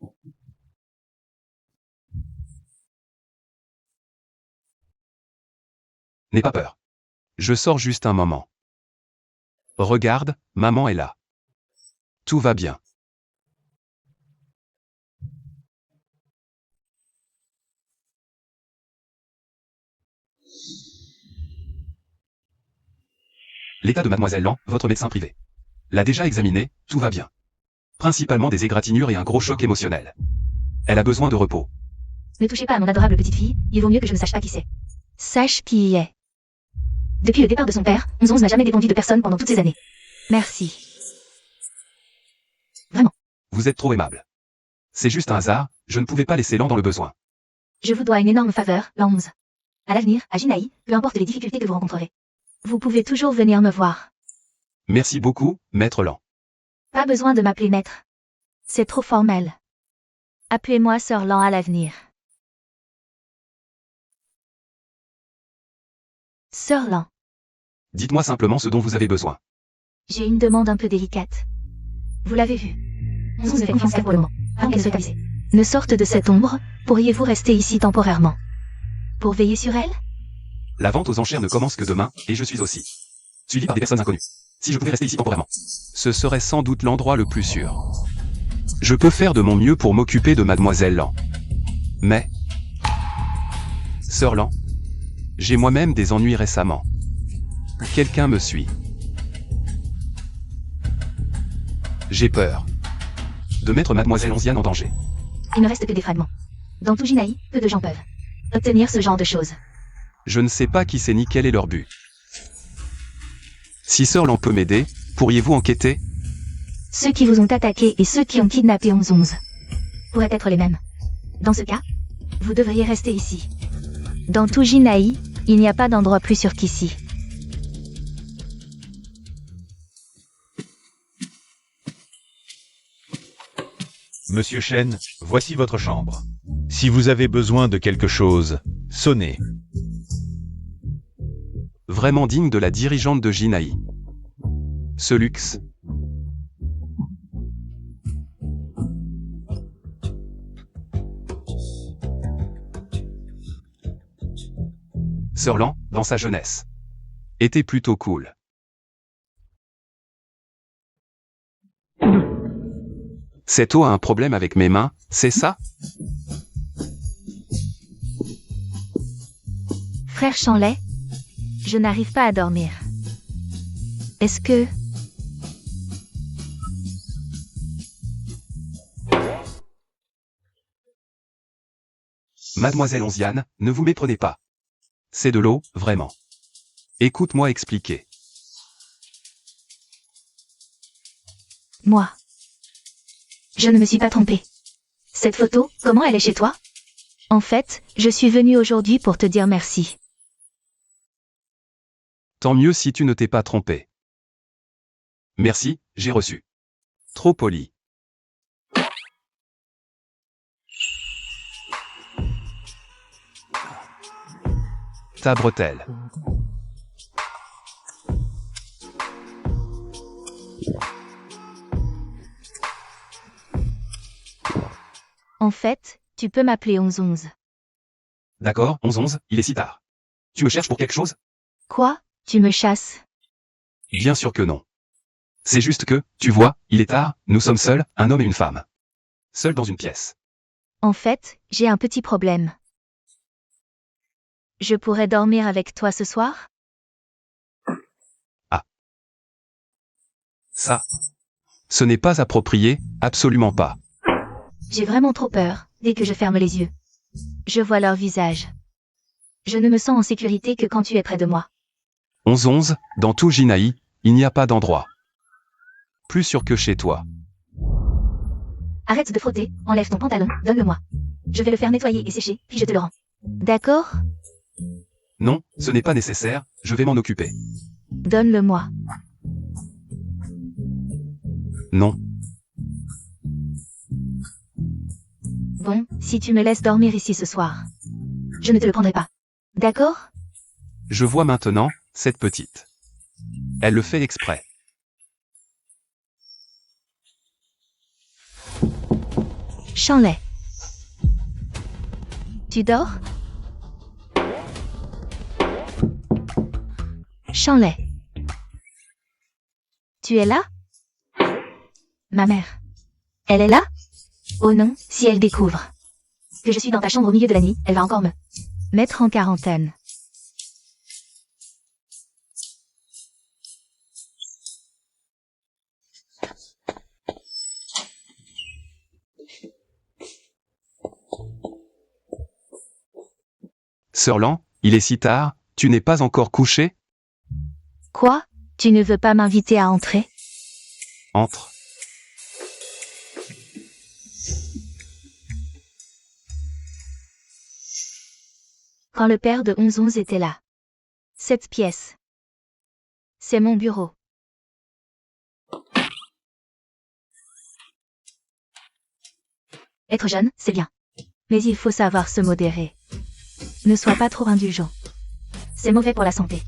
N'aie pas peur. Je sors juste un moment. Regarde, maman est là. Tout va bien. L'état de mademoiselle Lan, votre médecin privé, l'a déjà examiné, tout va bien. Principalement des égratignures et un gros choc émotionnel. Elle a besoin de repos. Ne touchez pas à mon adorable petite fille, il vaut mieux que je ne sache pas qui c'est. Sache qui y est. Depuis le départ de son père, 11 n'a jamais dépendu de personne pendant toutes ces années. Merci. Vous êtes trop aimable. C'est juste un hasard, je ne pouvais pas laisser Lan dans le besoin. Je vous dois une énorme faveur, Lan 11. À l'avenir, à Jinaï, peu importe les difficultés que vous rencontrerez. Vous pouvez toujours venir me voir. Merci beaucoup, maître Lan. Pas besoin de m'appeler maître. C'est trop formel. Appelez-moi Sœur Lan à l'avenir. Sœur Lan, Dites-moi simplement ce dont vous avez besoin. j'ai une demande un peu délicate. Vous l'avez vu. 11 ne fait confiance qu'à pour le moment, avant qu'elle soit avisée. Ne sorte de cette ombre, pourriez-vous rester ici temporairement? Pour veiller sur elle? La vente aux enchères ne commence que demain, et je suis aussi suivi par des personnes inconnues. Si je pouvais rester ici temporairement, ce serait sans doute l'endroit le plus sûr. Je peux faire de mon mieux pour m'occuper de mademoiselle Lan. Mais, Sœur Lan, j'ai moi-même des ennuis récemment. Quelqu'un me suit. J'ai peur de mettre mademoiselle Onziane en danger. Il ne reste que des fragments. Dans tout Jinaï, peu de gens peuvent obtenir ce genre de choses. Je ne sais pas qui c'est ni quel est leur but. Si Sœur Lan peut m'aider, pourriez-vous enquêter? Ceux qui vous ont attaqué et ceux qui ont kidnappé 11 pourraient être les mêmes. Dans ce cas, vous devriez rester ici. Dans tout Jinaï, il n'y a pas d'endroit plus sûr qu'ici. Monsieur Chen, voici votre chambre. Si vous avez besoin de quelque chose, sonnez. Vraiment digne de la dirigeante de Jinaï. Ce luxe. Sœur Lan, dans sa jeunesse, était plutôt cool. Cette eau a un problème avec mes mains, c'est ça? Frère Chanlay, je n'arrive pas à dormir. Est-ce que... Mademoiselle Onziane, ne vous méprenez pas. C'est de l'eau, vraiment. Écoute-moi expliquer. Moi. Je ne me suis pas trompée. Cette photo, comment elle est chez toi? En fait, je suis venue aujourd'hui pour te dire merci. Tant mieux si tu ne t'es pas trompé. Merci, j'ai reçu. Trop poli. Ta bretelle. En fait, tu peux m'appeler 1111. D'accord, 11-11, il est si tard. Tu me cherches pour quelque chose? Quoi? Tu me chasses? Bien sûr que non. C'est juste que, tu vois, il est tard, nous sommes seuls, un homme et une femme. Seuls dans une pièce. En fait, j'ai un petit problème. Je pourrais dormir avec toi ce soir? Ça. Ce n'est pas approprié, absolument pas. J'ai vraiment trop peur, dès que je ferme les yeux. Je vois leur visage. Je ne me sens en sécurité que quand tu es près de moi. 11-11, dans tout Jinaï, il n'y a pas d'endroit plus sûr que chez toi. Arrête de frotter, enlève ton pantalon, donne-le-moi. Je vais le faire nettoyer et sécher, puis je te le rends. D'accord? Non, ce n'est pas nécessaire, je vais m'en occuper. Donne-le-moi. Non. Bon, si tu me laisses dormir ici ce soir, je ne te le prendrai pas. D'accord? Je vois maintenant, cette petite. Elle le fait exprès. Shanley. Tu dors? Shanley. Tu es là? Ma mère. Elle est là? Oh non, si elle découvre que je suis dans ta chambre au milieu de la nuit, elle va encore me mettre en quarantaine. Sir Lan, il est si tard, tu n'es pas encore couché? Quoi? Tu ne veux pas m'inviter à entrer? Entre. Quand le père de 11 était là. Cette pièce. C'est mon bureau. Être jeune, c'est bien. Mais il faut savoir se modérer. Ne sois pas trop indulgent. C'est mauvais pour la santé.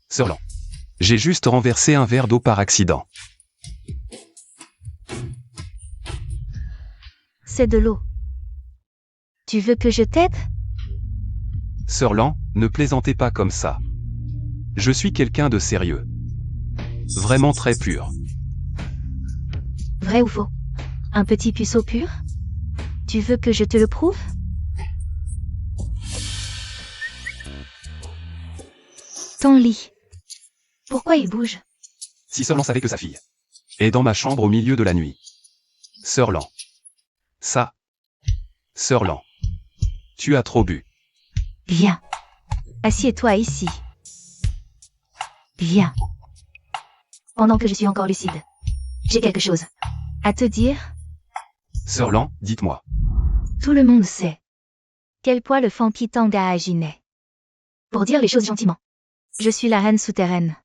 Sir Lan. J'ai juste renversé un verre d'eau par accident. C'est de l'eau. Tu veux que je t'aide? Sir Lan, ne plaisantez pas comme ça. Je suis quelqu'un de sérieux. Vraiment très pur. Vrai ou faux? Un petit puceau pur? Tu veux que je te le prouve? Ton lit. Pourquoi il bouge? Si Sir Lan savait que sa fille est dans ma chambre au milieu de la nuit. Sir Lan. Ça. Sir Lan. Tu as trop bu. Viens. Assieds-toi ici. Viens. Pendant que je suis encore lucide. J'ai quelque chose à te dire. Sir Lan, dites-moi. Tout le monde sait quel poids le Funky Tanga a à Jinai. Pour dire les choses gentiment. Je suis la reine souterraine.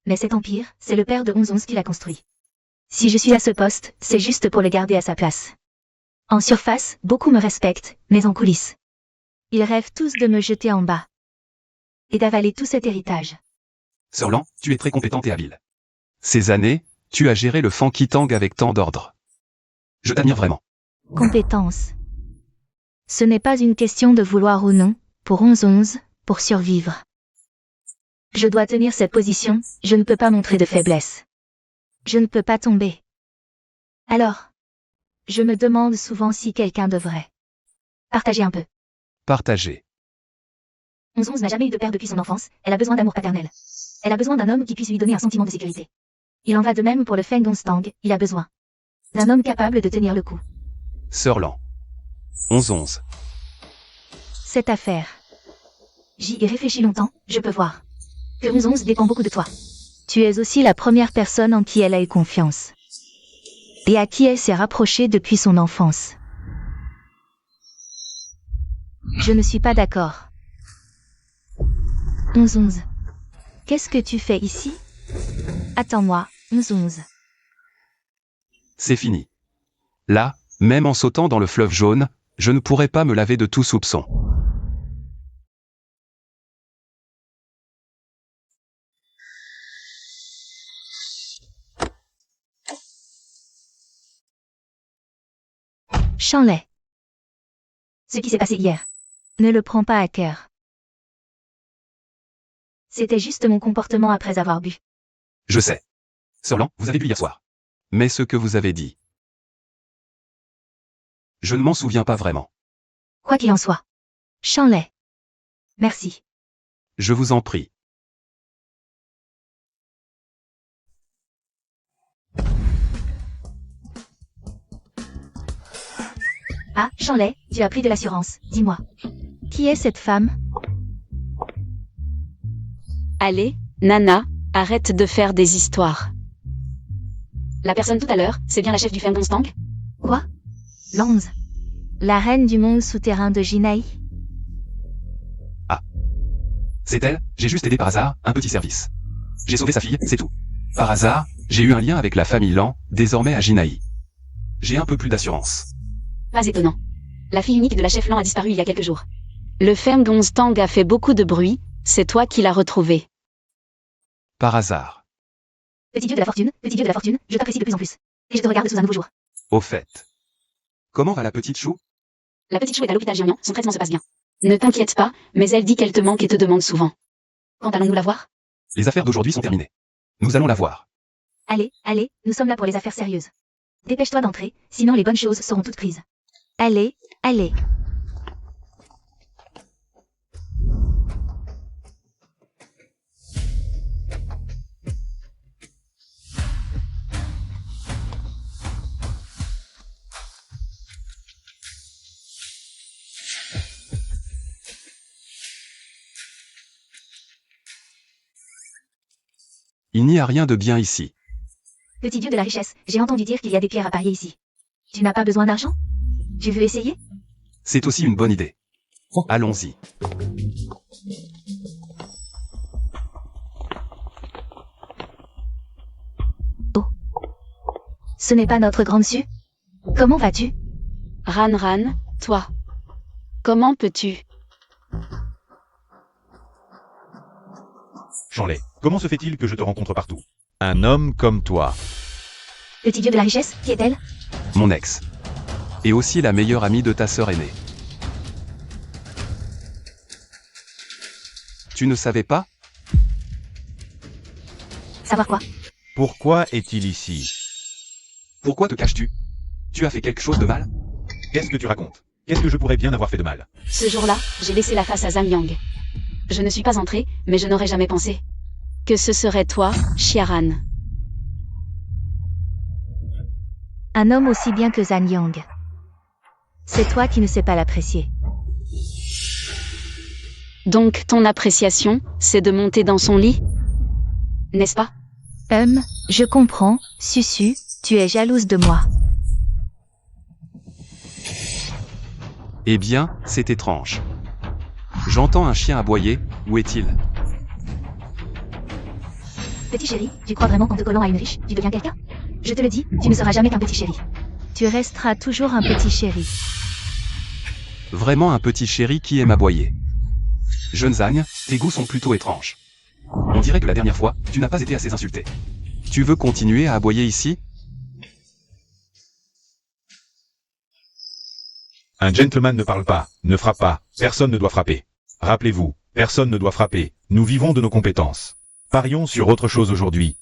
Mais cet empire, c'est le père de 11 qui l'a construit. Si je suis à ce poste, c'est juste pour le garder à sa place. En surface, beaucoup me respectent, mais en coulisses, ils rêvent tous de me jeter en bas. Et d'avaler tout cet héritage. Sir Lan, tu es très compétente et habile. Ces années, tu as géré le Funky Tang avec tant d'ordre. Je t'admire vraiment. Compétence. Ce n'est pas une question de vouloir ou non, pour 11, pour survivre. Je dois tenir cette position, je ne peux pas montrer de faiblesse. Je ne peux pas tomber. Alors, je me demande souvent si quelqu'un devrait partager un peu. Partagez. 11 n'a jamais eu de père depuis son enfance, elle a besoin d'amour paternel. Elle a besoin d'un homme qui puisse lui donner un sentiment de sécurité. Il en va de même pour le Feng Gongstang, il a besoin d'un homme capable de tenir le coup. Sir Lan. 11. Cette affaire. J'y ai réfléchi longtemps, je peux voir que 11 dépend beaucoup de toi. Tu es aussi la première personne en qui elle a eu confiance. Et à qui elle s'est rapprochée depuis son enfance. Je ne suis pas d'accord. 11. Qu'est-ce que tu fais ici? Attends-moi, 11. C'est fini. Là, même en sautant dans le fleuve jaune, je ne pourrais pas me laver de tout soupçon. Shanley. Ce qui s'est passé hier. Ne le prends pas à cœur. C'était juste mon comportement après avoir bu. Je sais. Sir Lan, vous avez bu hier soir. Mais ce que vous avez dit. Je ne m'en souviens pas vraiment. Quoi qu'il en soit. Shanley. Merci. Je vous en prie. Ah, Shanley, tu as pris de l'assurance, dis-moi. Qui est cette femme? Allez, Nana, arrête de faire des histoires. La personne tout à l'heure, c'est bien la chef du Feng Gongstang? Quoi? Lanz. La reine du monde souterrain de Jinai? C'est elle, j'ai juste aidé par hasard, un petit service. J'ai sauvé sa fille, c'est tout. Par hasard, j'ai eu un lien avec la famille Lan, désormais à Jinai. J'ai un peu plus d'assurance. Pas étonnant. La fille unique de la chef Lan a disparu il y a quelques jours. Le Feng Gongstang a fait beaucoup de bruit, c'est toi qui l'as retrouvée. Par hasard. Petit dieu de la fortune, je t'apprécie de plus en plus. et je te regarde sous un nouveau jour. Au fait. Comment va la petite chou? La petite chou est à l'hôpital Germian, son traitement se passe bien. Ne t'inquiète pas, mais elle dit qu'elle te manque et te demande souvent. Quand allons-nous la voir? Les affaires d'aujourd'hui sont terminées. Nous allons la voir. Allez, allez, nous sommes là pour les affaires sérieuses. Dépêche-toi d'entrer, sinon les bonnes choses seront toutes prises. Allez, allez. Il n'y a rien de bien ici. Petit dieu de la richesse, j'ai entendu dire qu'il y a des pierres à parier ici. Tu n'as pas besoin d'argent? Tu veux essayer? C'est aussi une bonne idée. Allons-y. Ce n'est pas notre grande Su? Comment vas-tu? Ran, toi. Comment peux-tu? Shanley, comment se fait-il que je te rencontre partout? Un homme comme toi. Petit dieu de la richesse, qui est-elle? Mon ex. Et aussi la meilleure amie de ta sœur aînée. Tu ne savais pas? Savoir quoi? Pourquoi est-il ici? Pourquoi te caches-tu? Tu as fait quelque chose de mal? Qu'est-ce que tu racontes? Qu'est-ce que je pourrais bien avoir fait de mal? Ce jour-là, j'ai laissé la face à Zhang Yang. Je ne suis pas entrée, mais je n'aurais jamais pensé que ce serait toi, Xiaran. Un homme aussi bien que Zhang Yang. C'est toi qui ne sais pas l'apprécier. Donc ton appréciation, c'est de monter dans son lit? N'est-ce pas? Je comprends, Susu, tu es jalouse de moi. Eh bien, c'est étrange. J'entends un chien aboyer, où est-il? Petit chéri, tu crois vraiment qu'en te collant à une riche, tu deviens quelqu'un? Je te le dis, tu ne seras jamais qu'un petit chéri. Tu resteras toujours un petit chéri. Vraiment un petit chéri qui aime aboyer. Jeune Zhang, tes goûts sont plutôt étranges. On dirait que la dernière fois, tu n'as pas été assez insulté. Tu veux continuer à aboyer ici? Un gentleman ne parle pas, ne frappe pas, personne ne doit frapper. Rappelez-vous, personne ne doit frapper, nous vivons de nos compétences. Parions sur autre chose aujourd'hui.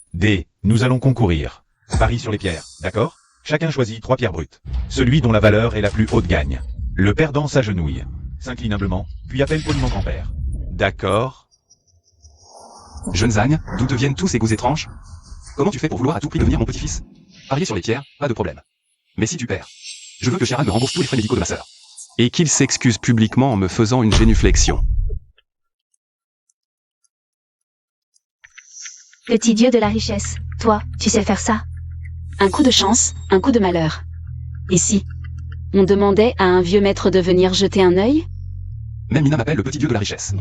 Nous allons concourir. Paris sur les pierres, d'accord? Chacun choisit 3 pierres brutes. Celui dont la valeur est la plus haute gagne. Le perdant s'agenouille, s'incline humblement, puis appelle poliment grand-père. D'accord? Jeune Zhang, d'où te viennent tous ces goûts étranges? Comment tu fais pour vouloir à tout prix devenir mon petit-fils? Parier sur les pierres, pas de problème. Mais si tu perds, je veux que Xiaran me rembourse tous les frais médicaux de ma sœur. Et qu'il s'excuse publiquement en me faisant une génuflexion. Petit dieu de la richesse, toi, tu sais faire ça? Un coup de chance, un coup de malheur. Et si on demandait à un vieux maître de venir jeter un œil? Même Mina m'appelle le petit dieu de la richesse.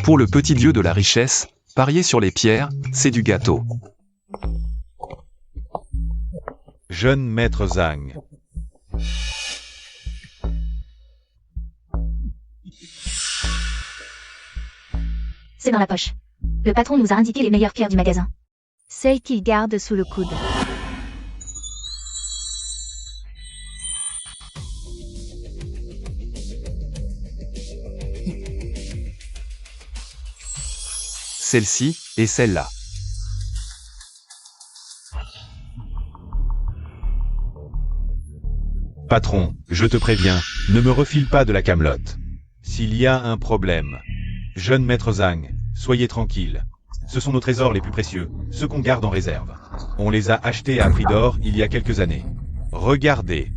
Pour le petit dieu de la richesse, parier sur les pierres, c'est du gâteau. Jeune maître Zhang. C'est dans la poche. Le patron nous a indiqué les meilleures pierres du magasin. Celles qu'il garde sous le coude. Celle-ci, et celle-là. Patron, je te préviens, ne me refile pas de la camelote. S'il y a un problème. Jeune maître Zhang, soyez tranquille. Ce sont nos trésors les plus précieux, ceux qu'on garde en réserve. On les a achetés à prix d'or il y a quelques années. Regardez.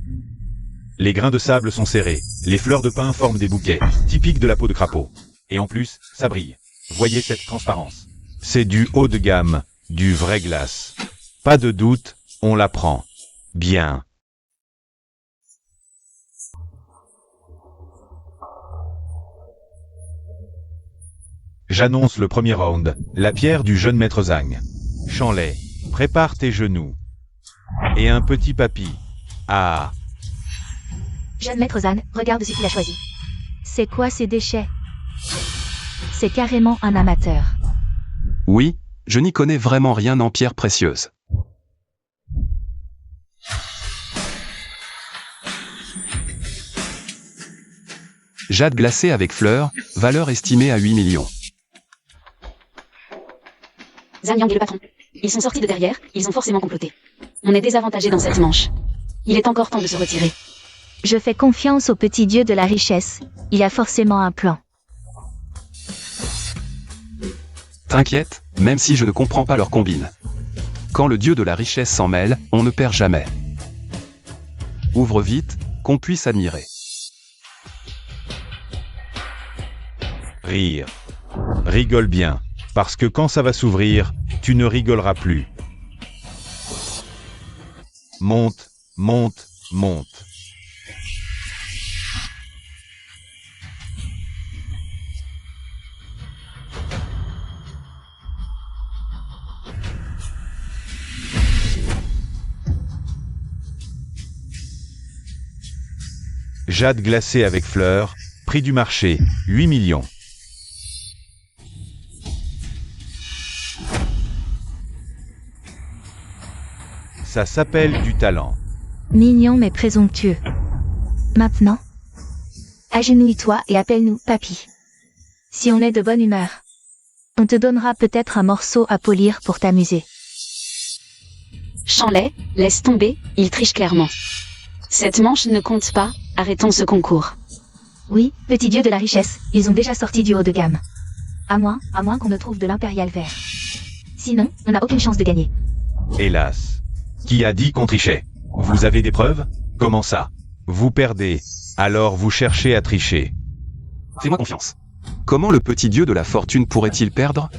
Les grains de sable sont serrés, les fleurs de pin forment des bouquets, typiques de la peau de crapaud. Et en plus, ça brille. Voyez cette transparence. C'est du haut de gamme, du vrai glace. Pas de doute, on la prend. Bien. J'annonce le premier round, la pierre du jeune maître Zhang. Shanley, prépare tes genoux. Et un petit papy. Ah. Jeune maître Zhang, regarde ce qu'il a choisi. C'est quoi ces déchets? C'est carrément un amateur. Oui, je n'y connais vraiment rien en pierres précieuses. Jade glacée avec fleurs, valeur estimée à 8 millions. Zhang Yang et le patron. Ils sont sortis de derrière, ils ont forcément comploté. On est désavantagé dans cette manche. Il est encore temps de se retirer. Je fais confiance au petit dieu de la richesse. Il a forcément un plan. T'inquiète, même si je ne comprends pas leur combine. Quand le dieu de la richesse s'en mêle, on ne perd jamais. Ouvre vite, qu'on puisse admirer. Rire. Rigole bien, parce que quand ça va s'ouvrir, tu ne rigoleras plus. Monte, monte, monte. Jade glacée avec fleurs, prix du marché, 8 millions. Ça s'appelle du talent. Mignon mais présomptueux. Maintenant, agenouille-toi et appelle-nous papy. Si on est de bonne humeur, on te donnera peut-être un morceau à polir pour t'amuser. Chanley, laisse tomber, il triche clairement. Cette manche ne compte pas, arrêtons ce concours. Oui, petit dieu de la richesse, ils ont déjà sorti du haut de gamme. À moins qu'on ne trouve de l'impérial vert. Sinon, on n'a aucune chance de gagner. Hélas. Qui a dit qu'on trichait? Vous avez des preuves? Comment ça? Vous perdez, alors vous cherchez à tricher. Fais-moi confiance. Comment le petit dieu de la fortune pourrait-il perdre?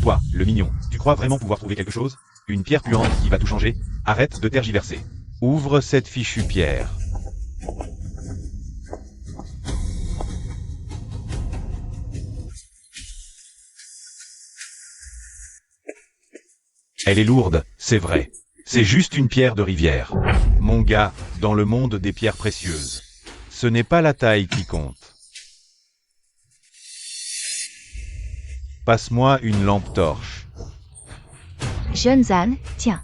Toi, le mignon, tu crois vraiment pouvoir trouver quelque chose? Une pierre puante qui va tout changer? Arrête de tergiverser. Ouvre cette fichue pierre. Elle est lourde, c'est vrai. C'est juste une pierre de rivière. Mon gars, dans le monde des pierres précieuses, ce n'est pas la taille qui compte. Passe-moi une lampe torche. Jeune Zan, tiens.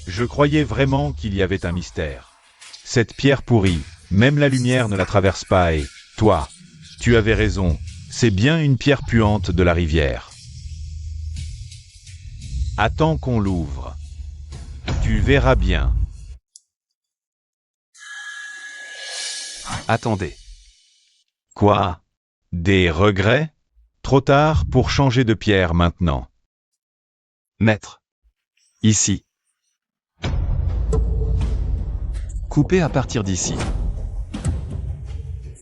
Je croyais vraiment qu'il y avait un mystère. Cette pierre pourrie, même la lumière ne la traverse pas et, toi, tu avais raison, c'est bien une pierre puante de la rivière. Attends qu'on l'ouvre. Tu verras bien. Attendez. Quoi? Des regrets? Trop tard pour changer de pierre maintenant. Maître. Ici. Coupez à partir d'ici.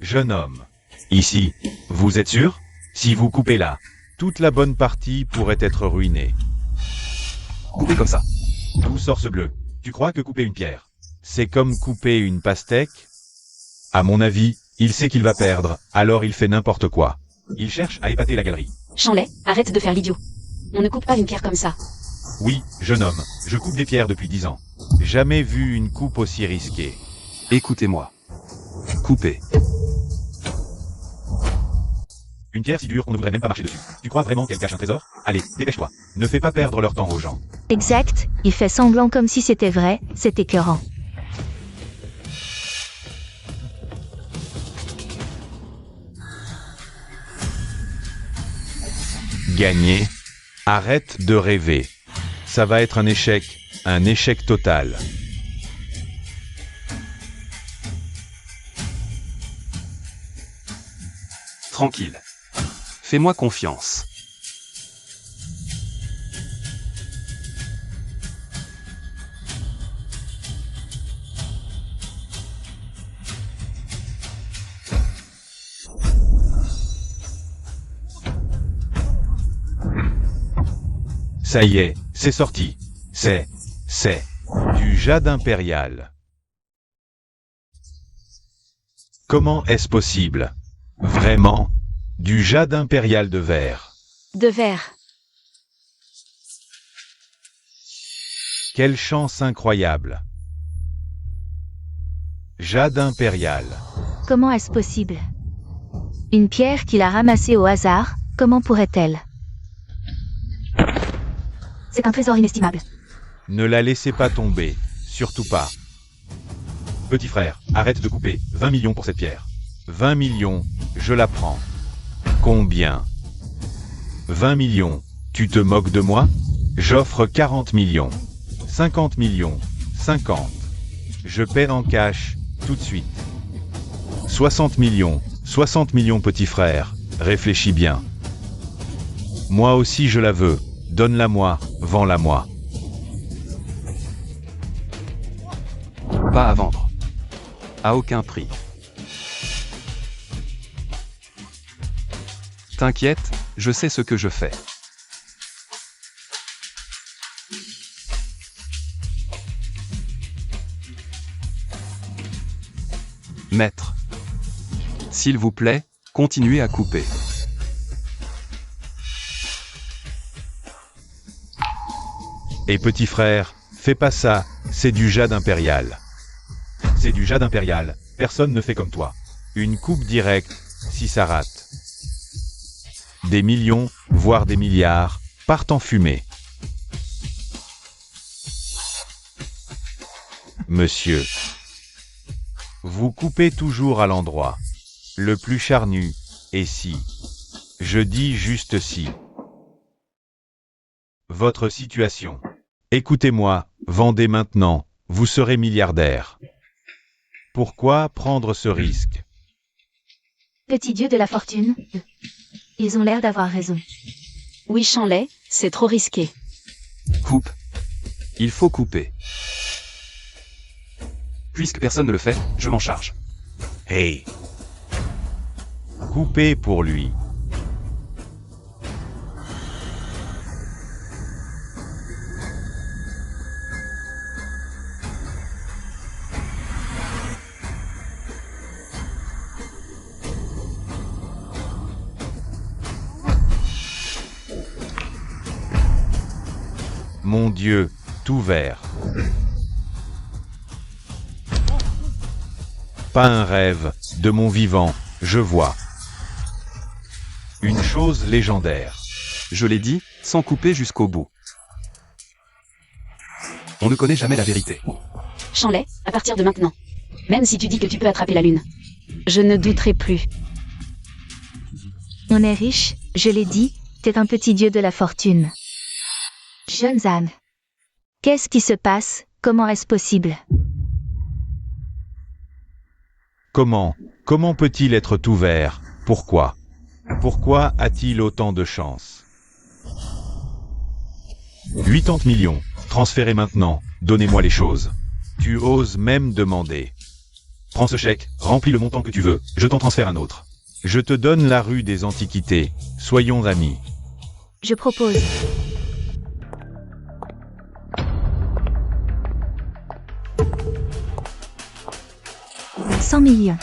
Jeune homme. Ici. Vous êtes sûr? Si vous coupez là, toute la bonne partie pourrait être ruinée. Coupez comme ça. D'où sort ce bleu? Tu crois que couper une pierre, c'est comme couper une pastèque? À mon avis, il sait qu'il va perdre, alors il fait n'importe quoi. Il cherche à épater la galerie. Chanley, arrête de faire l'idiot. On ne coupe pas une pierre comme ça. Oui, jeune homme, je coupe des pierres depuis 10 ans. Jamais vu une coupe aussi risquée. Écoutez-moi. Coupez. Une pierre si dure qu'on ne voudrait même pas marcher dessus. Tu crois vraiment qu'elle cache un trésor? Allez, dépêche-toi. Ne fais pas perdre leur temps aux gens. Exact, il fait semblant comme si c'était vrai, c'est écœurant. Gagner? Arrête de rêver. Ça va être un échec total. Tranquille. Fais-moi confiance. Ça y est, c'est sorti. C'est du jade impérial. Comment est-ce possible? Vraiment? Du jade impérial de verre. De verre. Quelle chance incroyable. Jade impérial. Comment est-ce possible? Une pierre qu'il a ramassée au hasard, comment pourrait-elle? C'est un trésor inestimable. Ne la laissez pas tomber, surtout pas. Petit frère, arrête de couper, 20 millions pour cette pierre. 20 millions, je la prends. Combien? 20 millions, tu te moques de moi? J'offre 40 millions. 50 millions, 50. Je paie en cash, tout de suite. 60 millions petit frère, réfléchis bien. Moi aussi je la veux, donne-la moi, vends-la moi. Pas à vendre. À aucun prix. T'inquiète, je sais ce que je fais. Maître. S'il vous plaît, continuez à couper. Et petit frère, fais pas ça, c'est du jade impérial. C'est du jade impérial, personne ne fait comme toi. Une coupe directe, si ça rate. Des millions, voire des milliards, partent en fumée. Monsieur. Vous coupez toujours à l'endroit le plus charnu, et si. Je dis juste si. Votre situation. Écoutez-moi, vendez maintenant, vous serez milliardaire. Pourquoi prendre ce risque? Petit dieu de la fortune. Ils ont l'air d'avoir raison. Oui, Chanley, c'est trop risqué. Coupe. Il faut couper. Puisque personne ne le fait, je m'en charge. Hey! Coupez pour lui. Mon Dieu, tout vert. Pas un rêve, de mon vivant, je vois. Une chose légendaire. Je l'ai dit, sans couper jusqu'au bout. On ne connaît jamais la vérité. Chanley, à partir de maintenant. Même si tu dis que tu peux attraper la lune. Je ne douterai plus. On est riche, je l'ai dit, t'es un petit dieu de la fortune. Jeunes âmes. Qu'est-ce qui se passe? Comment est-ce possible? Comment peut-il être tout vert? Pourquoi? Pourquoi a-t-il autant de chance? 80 millions, transférez maintenant, donnez-moi les choses. Tu oses même demander. Prends ce chèque, remplis le montant que tu veux, je t'en transfère un autre. Je te donne la rue des Antiquités, soyons amis. Je propose. « 100 millions.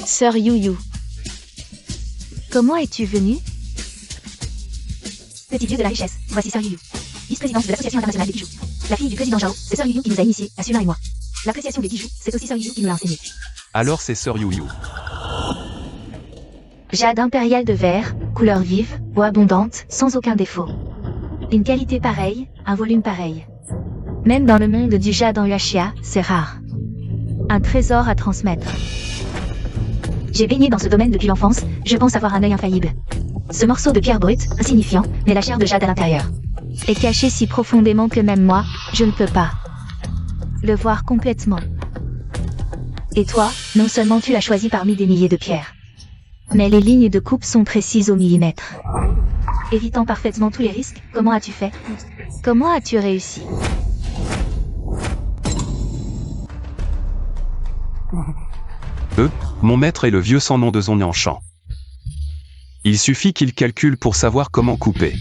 Sœur Youyou. Comment es-tu venu? Petit dieu de la richesse, voici Sœur Youyou. Vice-présidente de l'Association internationale des bijoux. La fille du président Zhao, c'est Sœur Youyou qui nous a initiés, à Sula et moi. L'appréciation des bijoux, c'est aussi Sœur Youyou qui nous l'a enseigné. Alors c'est Sœur Youyou. Jade impérial de verre, couleur vive, eau abondante, sans aucun défaut. Une qualité pareille, un volume pareil. Même dans le monde du jade en UHIA, c'est rare. Un trésor à transmettre. J'ai baigné dans ce domaine depuis l'enfance, je pense avoir un œil infaillible. Ce morceau de pierre brute, insignifiant, mais la chair de jade à l'intérieur. Et caché si profondément que même moi, je ne peux pas le voir complètement. Et toi, non seulement tu l'as choisi parmi des milliers de pierres, mais les lignes de coupe sont précises au millimètre. Évitant parfaitement tous les risques, comment as-tu fait? Comment as-tu réussi? Mon maître est le vieux sans nom de Zonyanshan. Il suffit qu'il calcule pour savoir comment couper.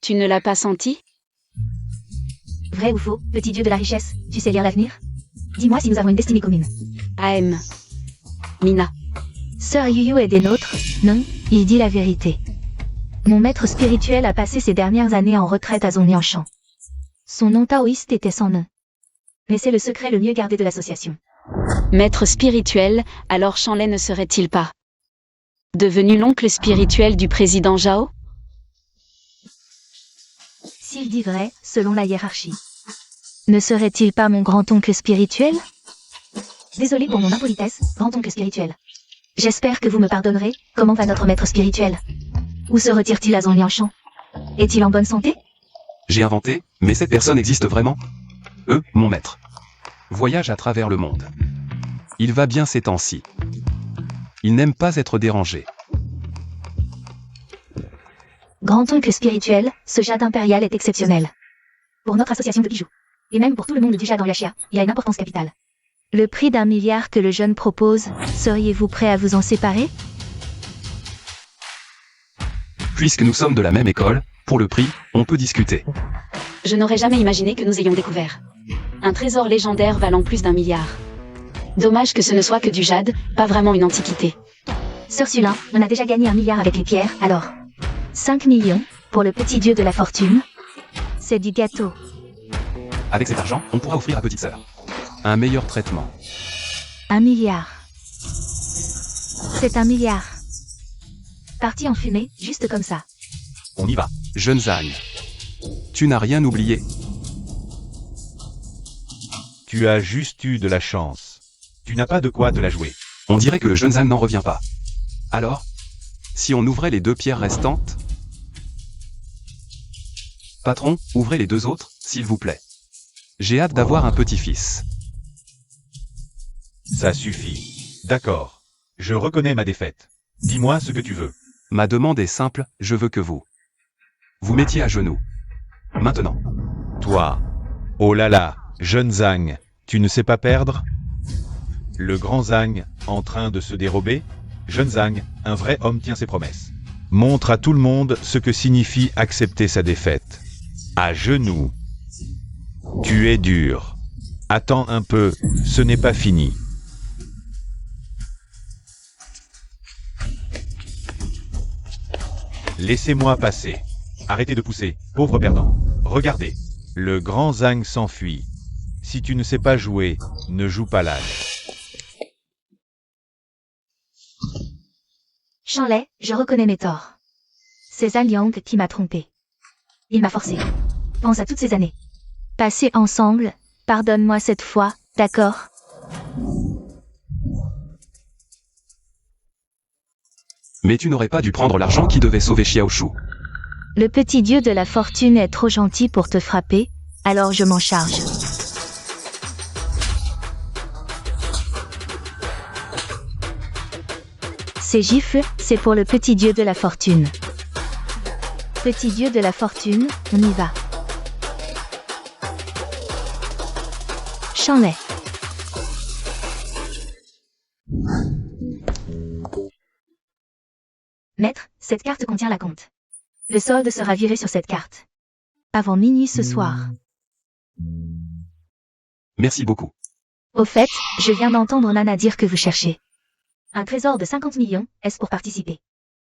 Tu ne l'as pas senti? Vrai ou faux, petit dieu de la richesse, tu sais lire l'avenir? Dis-moi si nous avons une destinée commune. AM. Mina. Sœur Youyou est des nôtres? Non, il dit la vérité. Mon maître spirituel a passé ses dernières années en retraite à Zonyanshan. Son nom taoïste était sans nom. Mais c'est le secret le mieux gardé de l'association. Maître spirituel, alors Shanley ne serait-il pas devenu l'oncle spirituel du président Zhao? S'il dit vrai, selon la hiérarchie. Ne serait-il pas mon grand-oncle spirituel? Désolé pour mon impolitesse, grand-oncle spirituel. J'espère que vous me pardonnerez. Comment va notre maître spirituel? Où se retire-t-il à Zhongliangshan? Est-il en bonne santé? J'ai inventé, mais cette personne existe vraiment? Mon maître. Voyage à travers le monde. Il va bien ces temps-ci. Il n'aime pas être dérangé. Grand-oncle spirituel, ce jade impérial est exceptionnel. Pour notre association de bijoux. Et même pour tout le monde du jade en Yashia, il a une importance capitale. Le prix d'1 milliard que le jeune propose, seriez-vous prêt à vous en séparer? Puisque nous sommes de la même école, pour le prix, on peut discuter. Je n'aurais jamais imaginé que nous ayons découvert un trésor légendaire valant plus d'1 milliard. Dommage que ce ne soit que du jade, pas vraiment une antiquité. Sœur Sulin, on a déjà gagné 1 milliard avec les pierres, alors 5 millions, pour le petit dieu de la fortune. C'est du gâteau. Avec cet argent, on pourra offrir à petite sœur un meilleur traitement. 1 milliard. C'est 1 milliard. Parti en fumée, juste comme ça. On y va. Jeune Zhang. Tu n'as rien oublié. Tu as juste eu de la chance. Tu n'as pas de quoi te la jouer. On dirait que le jeune Zhang n'en revient pas. Alors, si on ouvrait les 2 pierres restantes? Patron, ouvrez les 2 autres, s'il vous plaît. J'ai hâte d'avoir un petit-fils. Ça suffit. D'accord. Je reconnais ma défaite. Dis-moi ce que tu veux. Ma demande est simple, je veux que vous mettiez à genoux. Maintenant. Toi. Oh là là, jeune Zhang, tu ne sais pas perdre? Le grand Zhang, en train de se dérober? Jeune Zhang, un vrai homme tient ses promesses. Montre à tout le monde ce que signifie accepter sa défaite. À genoux. Tu es dur. Attends un peu, ce n'est pas fini. Laissez-moi passer. Arrêtez de pousser, pauvre perdant. Regardez. Le grand Zhang s'enfuit. Si tu ne sais pas jouer, ne joue pas l'âge. Shanley, je reconnais mes torts. C'est Zhang Liang qui m'a trompé. Il m'a forcé. Pense à toutes ces années. Passées ensemble, pardonne-moi cette fois, d'accord? Mais tu n'aurais pas dû prendre l'argent qui devait sauver Xiaoshu. Le petit dieu de la fortune est trop gentil pour te frapper, alors je m'en charge. Ces gifles, c'est pour le petit dieu de la fortune. Petit dieu de la fortune, on y va. Shanley. Maître, cette carte contient la compte. Le solde sera viré sur cette carte. Avant minuit ce soir. Merci beaucoup. Au fait, je viens d'entendre Nana dire que vous cherchez un trésor de 50 millions, est-ce pour participer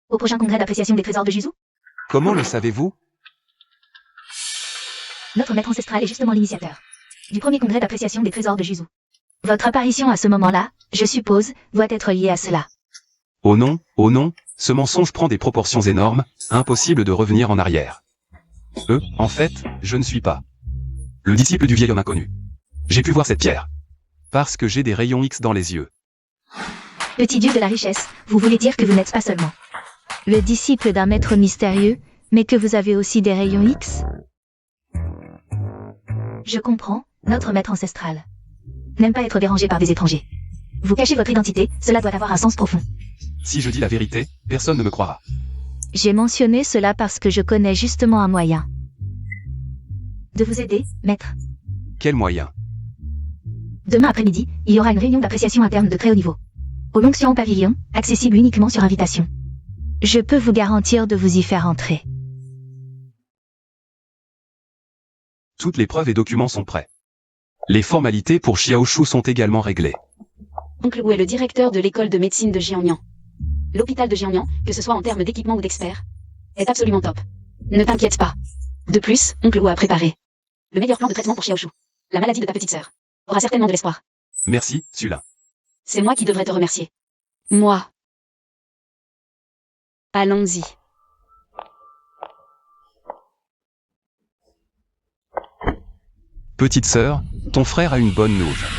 au prochain congrès d'appréciation des trésors de Juzu? Comment le savez-vous? Notre maître ancestral est justement l'initiateur du premier congrès d'appréciation des trésors de Juzu. Votre apparition à ce moment-là, je suppose, doit être liée à cela. Oh non, ce mensonge prend des proportions énormes, impossible de revenir en arrière. En fait, je ne suis pas le disciple du vieil homme inconnu. J'ai pu voir cette pierre. Parce que j'ai des rayons X dans les yeux. Petit dieu de la richesse, vous voulez dire que vous n'êtes pas seulement le disciple d'un maître mystérieux, mais que vous avez aussi des rayons X? Je comprends, notre maître ancestral n'aime pas être dérangé par des étrangers. Vous cachez votre identité, cela doit avoir un sens profond. Si je dis la vérité, personne ne me croira. J'ai mentionné cela parce que je connais justement un moyen de vous aider, maître. Quel moyen? Demain après-midi, il y aura une réunion d'appréciation interne de très haut niveau. Au Longxian Pavilion, accessible uniquement sur invitation. Je peux vous garantir de vous y faire entrer. Toutes les preuves et documents sont prêts. Les formalités pour Xiaoshu sont également réglées. Oncle Wu est le directeur de l'école de médecine de Jiangnan. L'hôpital de Jiangnan, que ce soit en termes d'équipement ou d'experts, est absolument top. Ne t'inquiète pas. De plus, Oncle Wu a préparé le meilleur plan de traitement pour Xiaoshu, la maladie de ta petite sœur. aura certainement de l'espoir. Merci, Sulin. C'est moi qui devrais te remercier. Moi. Allons-y. Petite sœur, ton frère a une bonne nouvelle.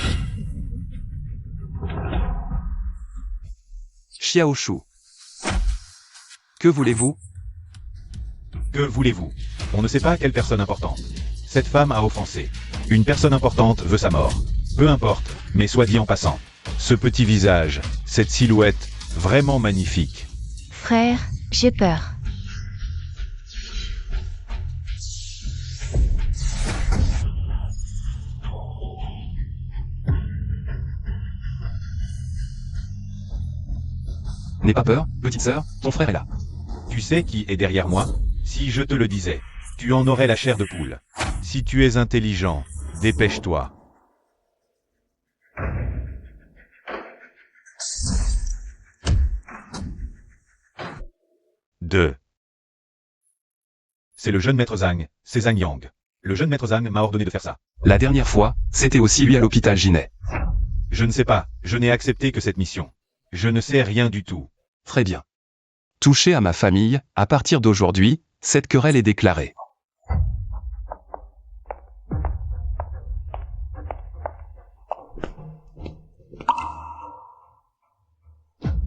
Xiaoshu. Que voulez-vous? Que voulez-vous? On ne sait pas quelle personne importante. Cette femme a offensé. Une personne importante veut sa mort. Peu importe, mais soit dit en passant. Ce petit visage, cette silhouette, vraiment magnifique. Frère, j'ai peur. N'aie pas peur, petite sœur, ton frère est là. Tu sais qui est derrière moi? Si je te le disais, tu en aurais la chair de poule. Si tu es intelligent, dépêche-toi. Deux. C'est le jeune maître Zhang, c'est Zhang Yang. Le jeune maître Zhang m'a ordonné de faire ça. La dernière fois, c'était aussi lui à l'hôpital Ginet. Je ne sais pas, je n'ai accepté que cette mission. Je ne sais rien du tout. Très bien. Toucher à ma famille, à partir d'aujourd'hui, cette querelle est déclarée.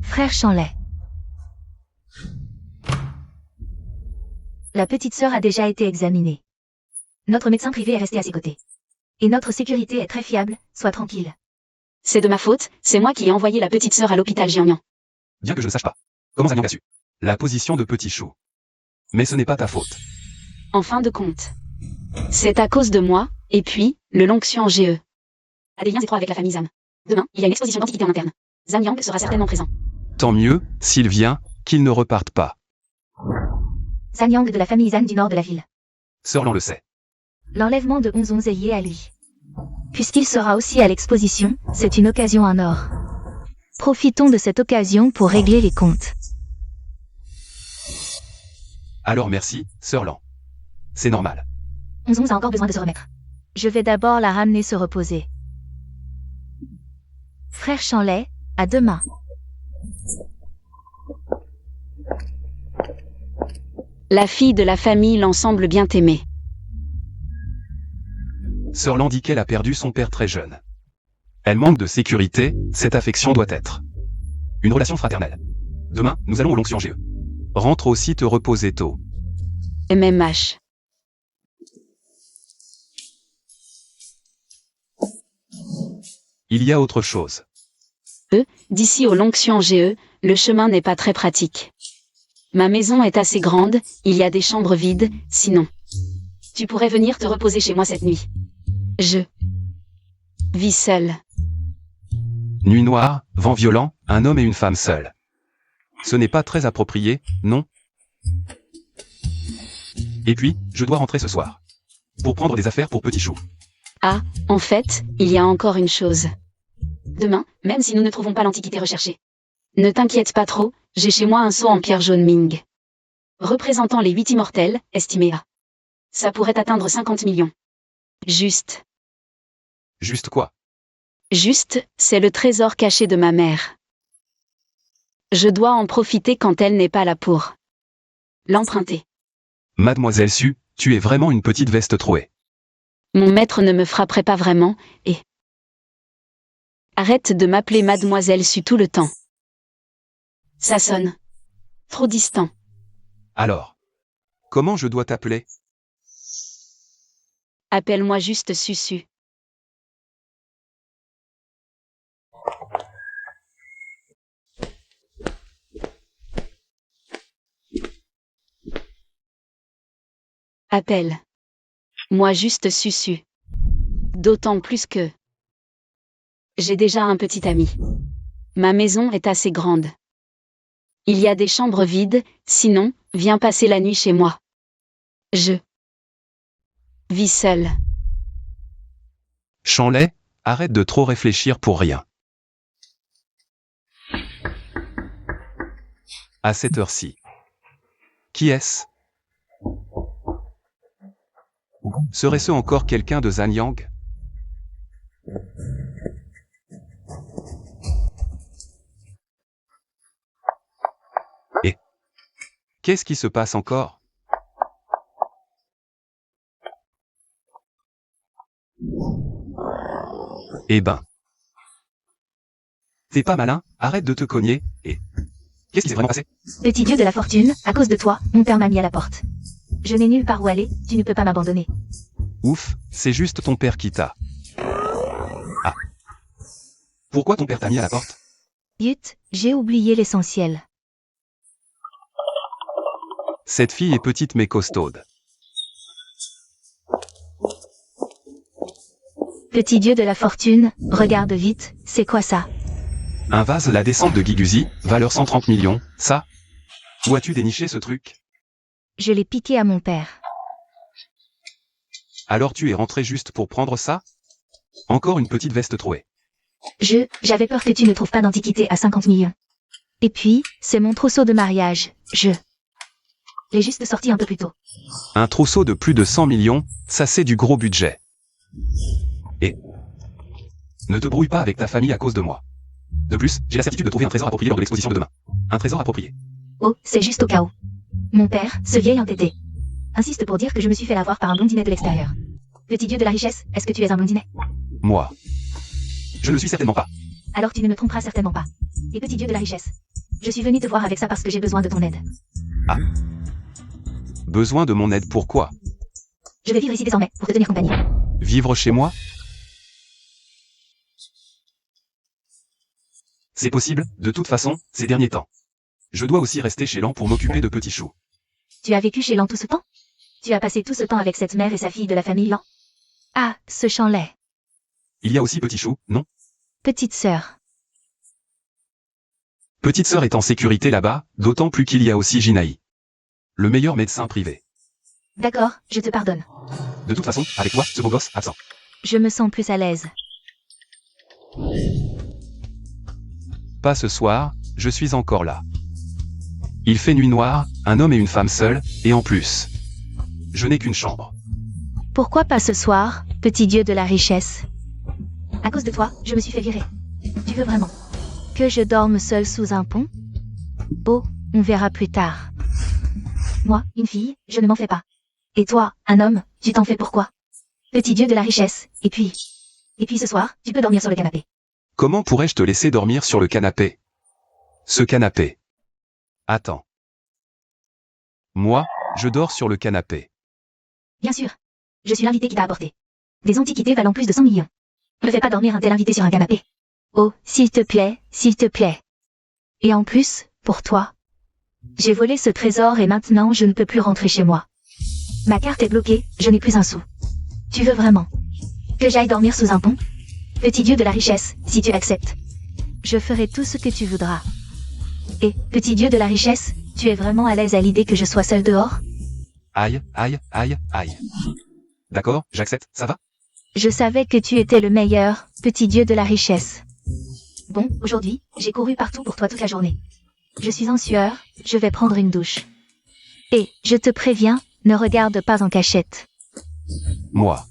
Frère Chanley. La petite sœur a déjà été examinée. Notre médecin privé est resté à ses côtés. Et notre sécurité est très fiable, sois tranquille. C'est de ma faute, c'est moi qui ai envoyé la petite sœur à l'hôpital Jiangnan. Bien que je ne sache pas. Comment Zhang Yang a su? La position de Petit Chou. Mais ce n'est pas ta faute. En fin de compte. C'est à cause de moi, et puis, le Longxian GE a des liens étroits avec la famille Zhan. Demain, il y a une exposition d'antiquité en interne. Zhang Yang sera certainement présent. Tant mieux, s'il vient, qu'il ne reparte pas. Zhang Yang de la famille Zhan du nord de la ville. Sœur Lan le sait. L'enlèvement de Onzon est lié à lui. Puisqu'il sera aussi à l'exposition, c'est une occasion en or. Profitons de cette occasion pour régler les comptes. Alors merci, Sœur Lan. C'est normal. Onzon a encore besoin de se remettre. Je vais d'abord la ramener se reposer. Frère Chanley, à demain. La fille de la famille Lan semble bien t'aimer. Sœur Lan dit qu'elle a perdu son père très jeune. Elle manque de sécurité, cette affection doit être une relation fraternelle. Demain, nous allons au Longxian GE. Rentre aussi te reposer tôt. MMH. Il y a autre chose. D'ici au Longxian GE, le chemin n'est pas très pratique. Ma maison est assez grande, il y a des chambres vides, sinon. Tu pourrais venir te reposer chez moi cette nuit. Je vis seul. Nuit noire, vent violent, un homme et une femme seuls. Ce n'est pas très approprié, non? Et puis, je dois rentrer ce soir. Pour prendre des affaires pour Petit Chou. Ah, en fait, il y a encore une chose. Demain, même si nous ne trouvons pas l'antiquité recherchée. Ne t'inquiète pas trop, j'ai chez moi un sceau en pierre jaune Ming. Représentant les 8 immortels, estimé à. Ça pourrait atteindre 50 millions. Juste. Juste quoi? Juste, c'est le trésor caché de ma mère. Je dois en profiter quand elle n'est pas là pour l'emprunter. Mademoiselle Su, tu es vraiment une petite veste trouée. Mon maître ne me frapperait pas vraiment, et... Arrête de m'appeler Mademoiselle Su tout le temps. Ça sonne. Trop distant. Alors. Comment je dois t'appeler? Appelle-moi juste Susu. Appelle. Moi juste Susu. D'autant plus que... J'ai déjà un petit ami. Ma maison est assez grande. Il y a des chambres vides, sinon, viens passer la nuit chez moi. Je vis seul. Chanley, arrête de trop réfléchir pour rien. À cette heure-ci. Qui est-ce? Serait-ce encore quelqu'un de Zhang Yang? Et qu'est-ce qui se passe encore? Eh ben. T'es pas malin, arrête de te cogner, et... Qu'est-ce qui s'est vraiment passé? Petit dieu de la fortune, à cause de toi, mon père m'a mis à la porte. Je n'ai nulle part où aller, tu ne peux pas m'abandonner. Ouf, c'est juste ton père qui t'a... Ah. Pourquoi ton père t'a mis à la porte? Yut, j'ai oublié l'essentiel. Cette fille est petite mais costaude. Petit dieu de la fortune, regarde vite, c'est quoi ça? Un vase la descente de Guiguzi, valeur 130 millions, ça? Où as-tu déniché ce truc? Je l'ai piqué à mon père. Alors tu es rentré juste pour prendre ça? Encore une petite veste trouée. J'avais peur que tu ne trouves pas d'antiquité à 50 millions. Et puis, c'est mon trousseau de mariage, l'ai juste sorti un peu plus tôt. Un trousseau de plus de 100 millions, ça c'est du gros budget. Et... Ne te brouille pas avec ta famille à cause de moi. De plus, j'ai la certitude de trouver un trésor approprié lors de l'exposition de demain. Un trésor approprié. Oh, c'est juste au cas où. Mon père, ce vieil entêté, insiste pour dire que je me suis fait avoir par un blondinet de l'extérieur. Petit dieu de la richesse, est-ce que tu es un blondinet? Moi. Je ne suis certainement pas. Alors tu ne me tromperas certainement pas. Et petit dieu de la richesse, je suis venu te voir avec ça parce que j'ai besoin de ton aide. Ah. Besoin de mon aide pourquoi? Je vais vivre ici désormais, pour te tenir compagnie. Vivre chez moi? C'est possible, de toute façon, ces derniers temps. Je dois aussi rester chez Lan pour m'occuper de Petit Chou. Tu as vécu chez Lan tout ce temps? Tu as passé tout ce temps avec cette mère et sa fille de la famille Lan? Ah, ce champ laid. Il y a aussi Petit Chou, non? Petite sœur. Petite sœur est en sécurité là-bas, d'autant plus qu'il y a aussi Jinaï. Le meilleur médecin privé. D'accord, je te pardonne. De toute façon, avec toi, ce beau gosse, absent. Je me sens plus à l'aise. Pas ce soir, je suis encore là. Il fait nuit noire, un homme et une femme seuls, et en plus, je n'ai qu'une chambre. Pourquoi pas ce soir, petit dieu de la richesse? À cause de toi, je me suis fait virer. Tu veux vraiment que je dorme seule sous un pont? Oh, on verra plus tard. Moi, une fille, je ne m'en fais pas. Et toi, un homme, tu t'en fais pourquoi? Petit dieu de la richesse, et puis ce soir, tu peux dormir sur le canapé. Comment pourrais-je te laisser dormir sur le canapé? Ce canapé. Attends. Moi, je dors sur le canapé. Bien sûr. Je suis l'invité qui t'a apporté. Des antiquités valant plus de 100 millions. Ne fais pas dormir un tel invité sur un canapé. Oh, s'il te plaît, s'il te plaît. Et en plus, pour toi. J'ai volé ce trésor et maintenant je ne peux plus rentrer chez moi. Ma carte est bloquée, je n'ai plus un sou. Tu veux vraiment que j'aille dormir sous un pont? Petit dieu de la richesse, si tu acceptes. Je ferai tout ce que tu voudras. Et, petit dieu de la richesse, tu es vraiment à l'aise à l'idée que je sois seule dehors? Aïe, aïe, aïe, aïe. D'accord, j'accepte, ça va? Je savais que tu étais le meilleur, petit dieu de la richesse. Bon, aujourd'hui, j'ai couru partout pour toi toute la journée. Je suis en sueur, je vais prendre une douche. Et, je te préviens, ne regarde pas en cachette. Moi.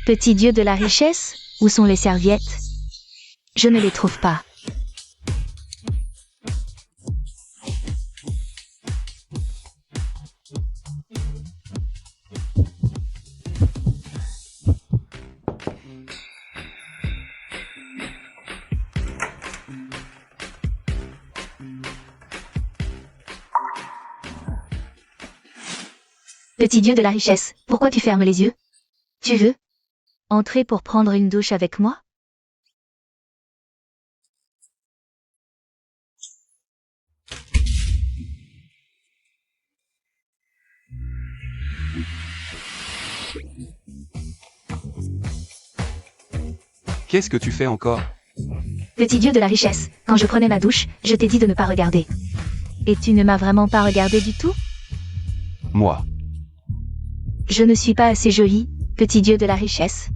Petit dieu de la richesse, où sont les serviettes? Je ne les trouve pas. Petit dieu de la richesse, pourquoi tu fermes les yeux? Tu veux entrer pour prendre une douche avec moi? Qu'est-ce que tu fais encore? Petit dieu de la richesse, quand je prenais ma douche, je t'ai dit de ne pas regarder. Et tu ne m'as vraiment pas regardé du tout? Moi. Je ne suis pas assez jolie, petit dieu de la richesse.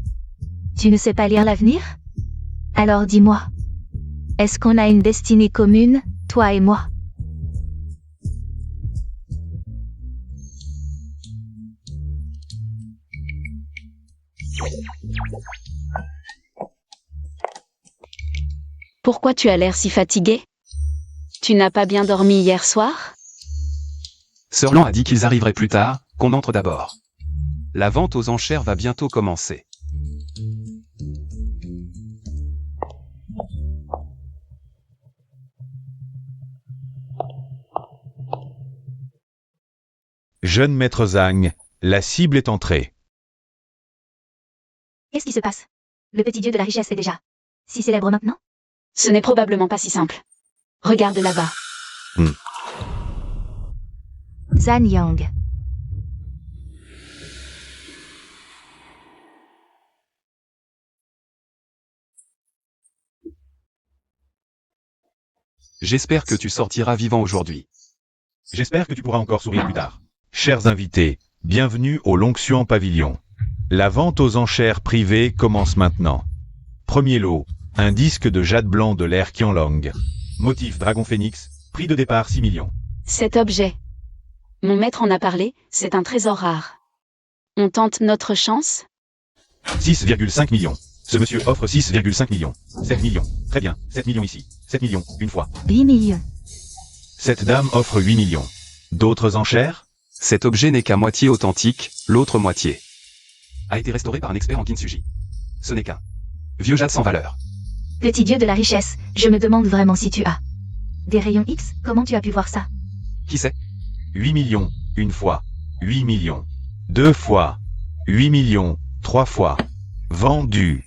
Tu ne sais pas lire l'avenir? Alors dis-moi. Est-ce qu'on a une destinée commune, toi et moi? Pourquoi tu as l'air si fatigué? Tu n'as pas bien dormi hier soir? Sir Lan a dit qu'ils arriveraient plus tard, qu'on entre d'abord. La vente aux enchères va bientôt commencer. Jeune maître Zhang, la cible est entrée. Qu'est-ce qui se passe? Le petit dieu de la richesse est déjà si célèbre maintenant? Ce n'est probablement pas si simple. Regarde là-bas. Zhan Yang. J'espère que tu sortiras vivant aujourd'hui. J'espère que tu pourras encore sourire plus tard. Chers invités, bienvenue au Longxuan Pavilion. La vente aux enchères privées commence maintenant. Premier lot, un disque de jade blanc de l'ère Qianlong. Motif Dragon Phénix, prix de départ 6 millions. Cet objet. Mon maître en a parlé, c'est un trésor rare. On tente notre chance? 6,5 millions. Ce monsieur offre 6,5 millions. 7 millions. Très bien, 7 millions ici. 7 millions, une fois. 8 millions. Cette dame offre 8 millions. D'autres enchères? Cet objet n'est qu'à moitié authentique, l'autre moitié a été restauré par un expert en kintsugi. Ce n'est qu'un vieux jade sans valeur. Petit dieu de la richesse, je me demande vraiment si tu as des rayons X, comment tu as pu voir ça? Qui sait? 8 millions, une fois. 8 millions. Deux fois. 8 millions, trois fois. Vendu.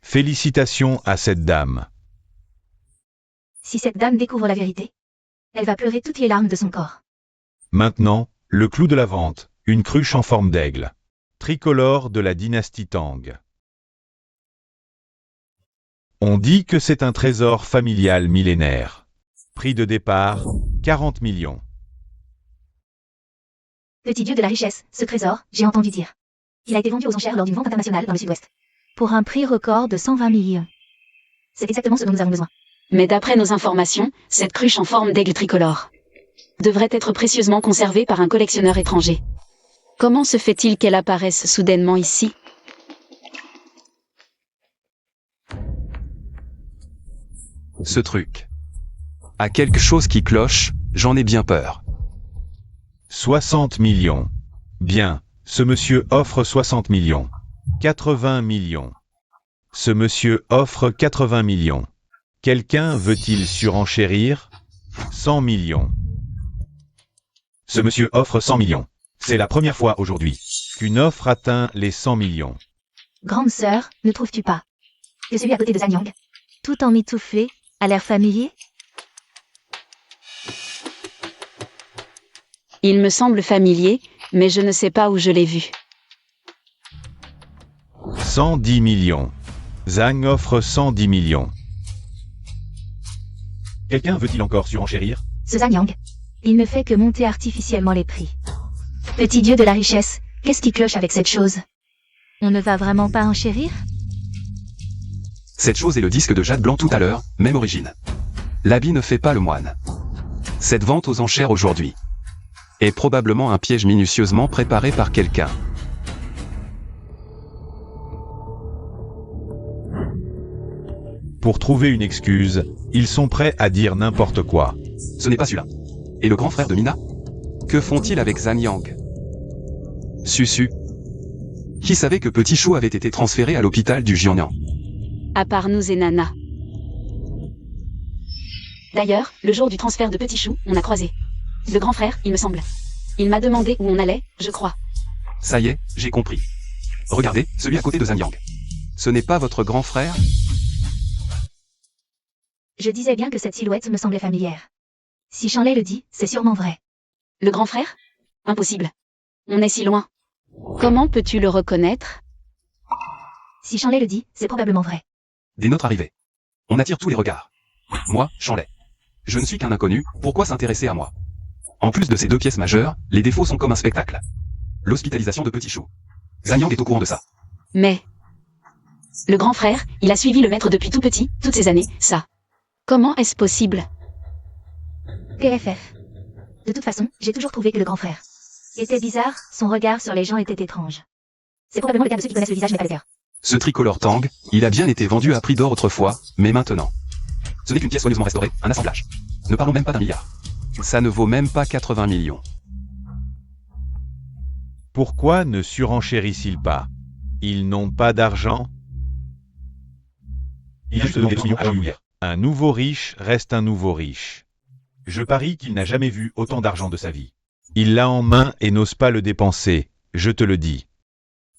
Félicitations à cette dame. Si cette dame découvre la vérité, elle va pleurer toutes les larmes de son corps. Maintenant, le clou de la vente, une cruche en forme d'aigle. Tricolore de la dynastie Tang. On dit que c'est un trésor familial millénaire. Prix de départ, 40 millions. Petit dieu de la richesse, ce trésor, j'ai entendu dire. Il a été vendu aux enchères lors d'une vente internationale dans le sud-ouest. Pour un prix record de 120 millions. C'est exactement ce dont nous avons besoin. Mais d'après nos informations, cette cruche en forme d'aigle tricolore devrait être précieusement conservée par un collectionneur étranger. Comment se fait-il qu'elle apparaisse soudainement ici? Ce truc a quelque chose qui cloche, j'en ai bien peur. 60 millions. Bien, ce monsieur offre 60 millions. 80 millions. Ce monsieur offre 80 millions. Quelqu'un veut-il surenchérir? 100 millions. Ce monsieur offre 100 millions. C'est la première fois aujourd'hui qu'une offre atteint les 100 millions. Grande sœur, ne trouves-tu pas que celui à côté de Zhan Yang, Tout en mitouflé, a l'air familier? Il me semble familier, mais je ne sais pas où je l'ai vu. 110 millions. Zhang offre 110 millions. Quelqu'un veut-il encore surenchérir? ce Zhan Yang, Il ne fait que monter artificiellement les prix. petit dieu de la richesse, qu'est-ce qui cloche avec cette chose? On ne va vraiment pas enchérir? Cette chose est le disque de jade blanc tout à l'heure, même origine. L'habit ne fait pas le moine. Cette vente aux enchères aujourd'hui est probablement un piège minutieusement préparé par quelqu'un. Pour trouver une excuse, ils sont prêts à dire n'importe quoi. Ce n'est pas celui-là. Et le grand frère de Mina? Que font-ils avec Zhan Yang? Susu. Qui savait que Petit Chou avait été transféré à l'hôpital du Jiangnan? À part nous et Nana. D'ailleurs, le jour du transfert de Petit Chou, on a croisé le grand frère, il me semble. Il m'a demandé où on allait, je crois. Ça y est, j'ai compris. Regardez, celui à côté de Zhan Yang. Ce n'est pas votre grand frère? Je disais bien que cette silhouette me semblait familière. Si Shanlei le dit, c'est sûrement vrai. Le grand frère? Impossible. On est si loin. Comment peux-tu le reconnaître? Si Shanlei le dit, c'est probablement vrai. Dès notre arrivée, on attire tous les regards. Moi, Shanlei. Je ne suis qu'un inconnu, pourquoi s'intéresser à moi? En plus de ces deux pièces majeures, les défauts sont comme un spectacle. L'hospitalisation de Petit Chou. Zhan Yang est au courant de ça. Mais... le grand frère, il a suivi le maître depuis tout petit, toutes ces années, ça. Comment est-ce possible? PFF. De toute façon, j'ai toujours trouvé que le grand frère était bizarre, son regard sur les gens était étrange. C'est probablement le cas de ceux qui connaissent le visage mais pas le cœur. Ce tricolore Tang, il a bien été vendu à prix d'or autrefois, mais maintenant. Ce n'est qu'une pièce soigneusement restaurée, un assemblage. Ne parlons même pas d'1 milliard. Ça ne vaut même pas 80 millions. Pourquoi ne surenchérissent-ils pas? Ils n'ont pas d'argent? Il a juste donné 2 millions à Jean hier. Un nouveau riche reste un nouveau riche. Je parie qu'il n'a jamais vu autant d'argent de sa vie. Il l'a en main et n'ose pas le dépenser, je te le dis.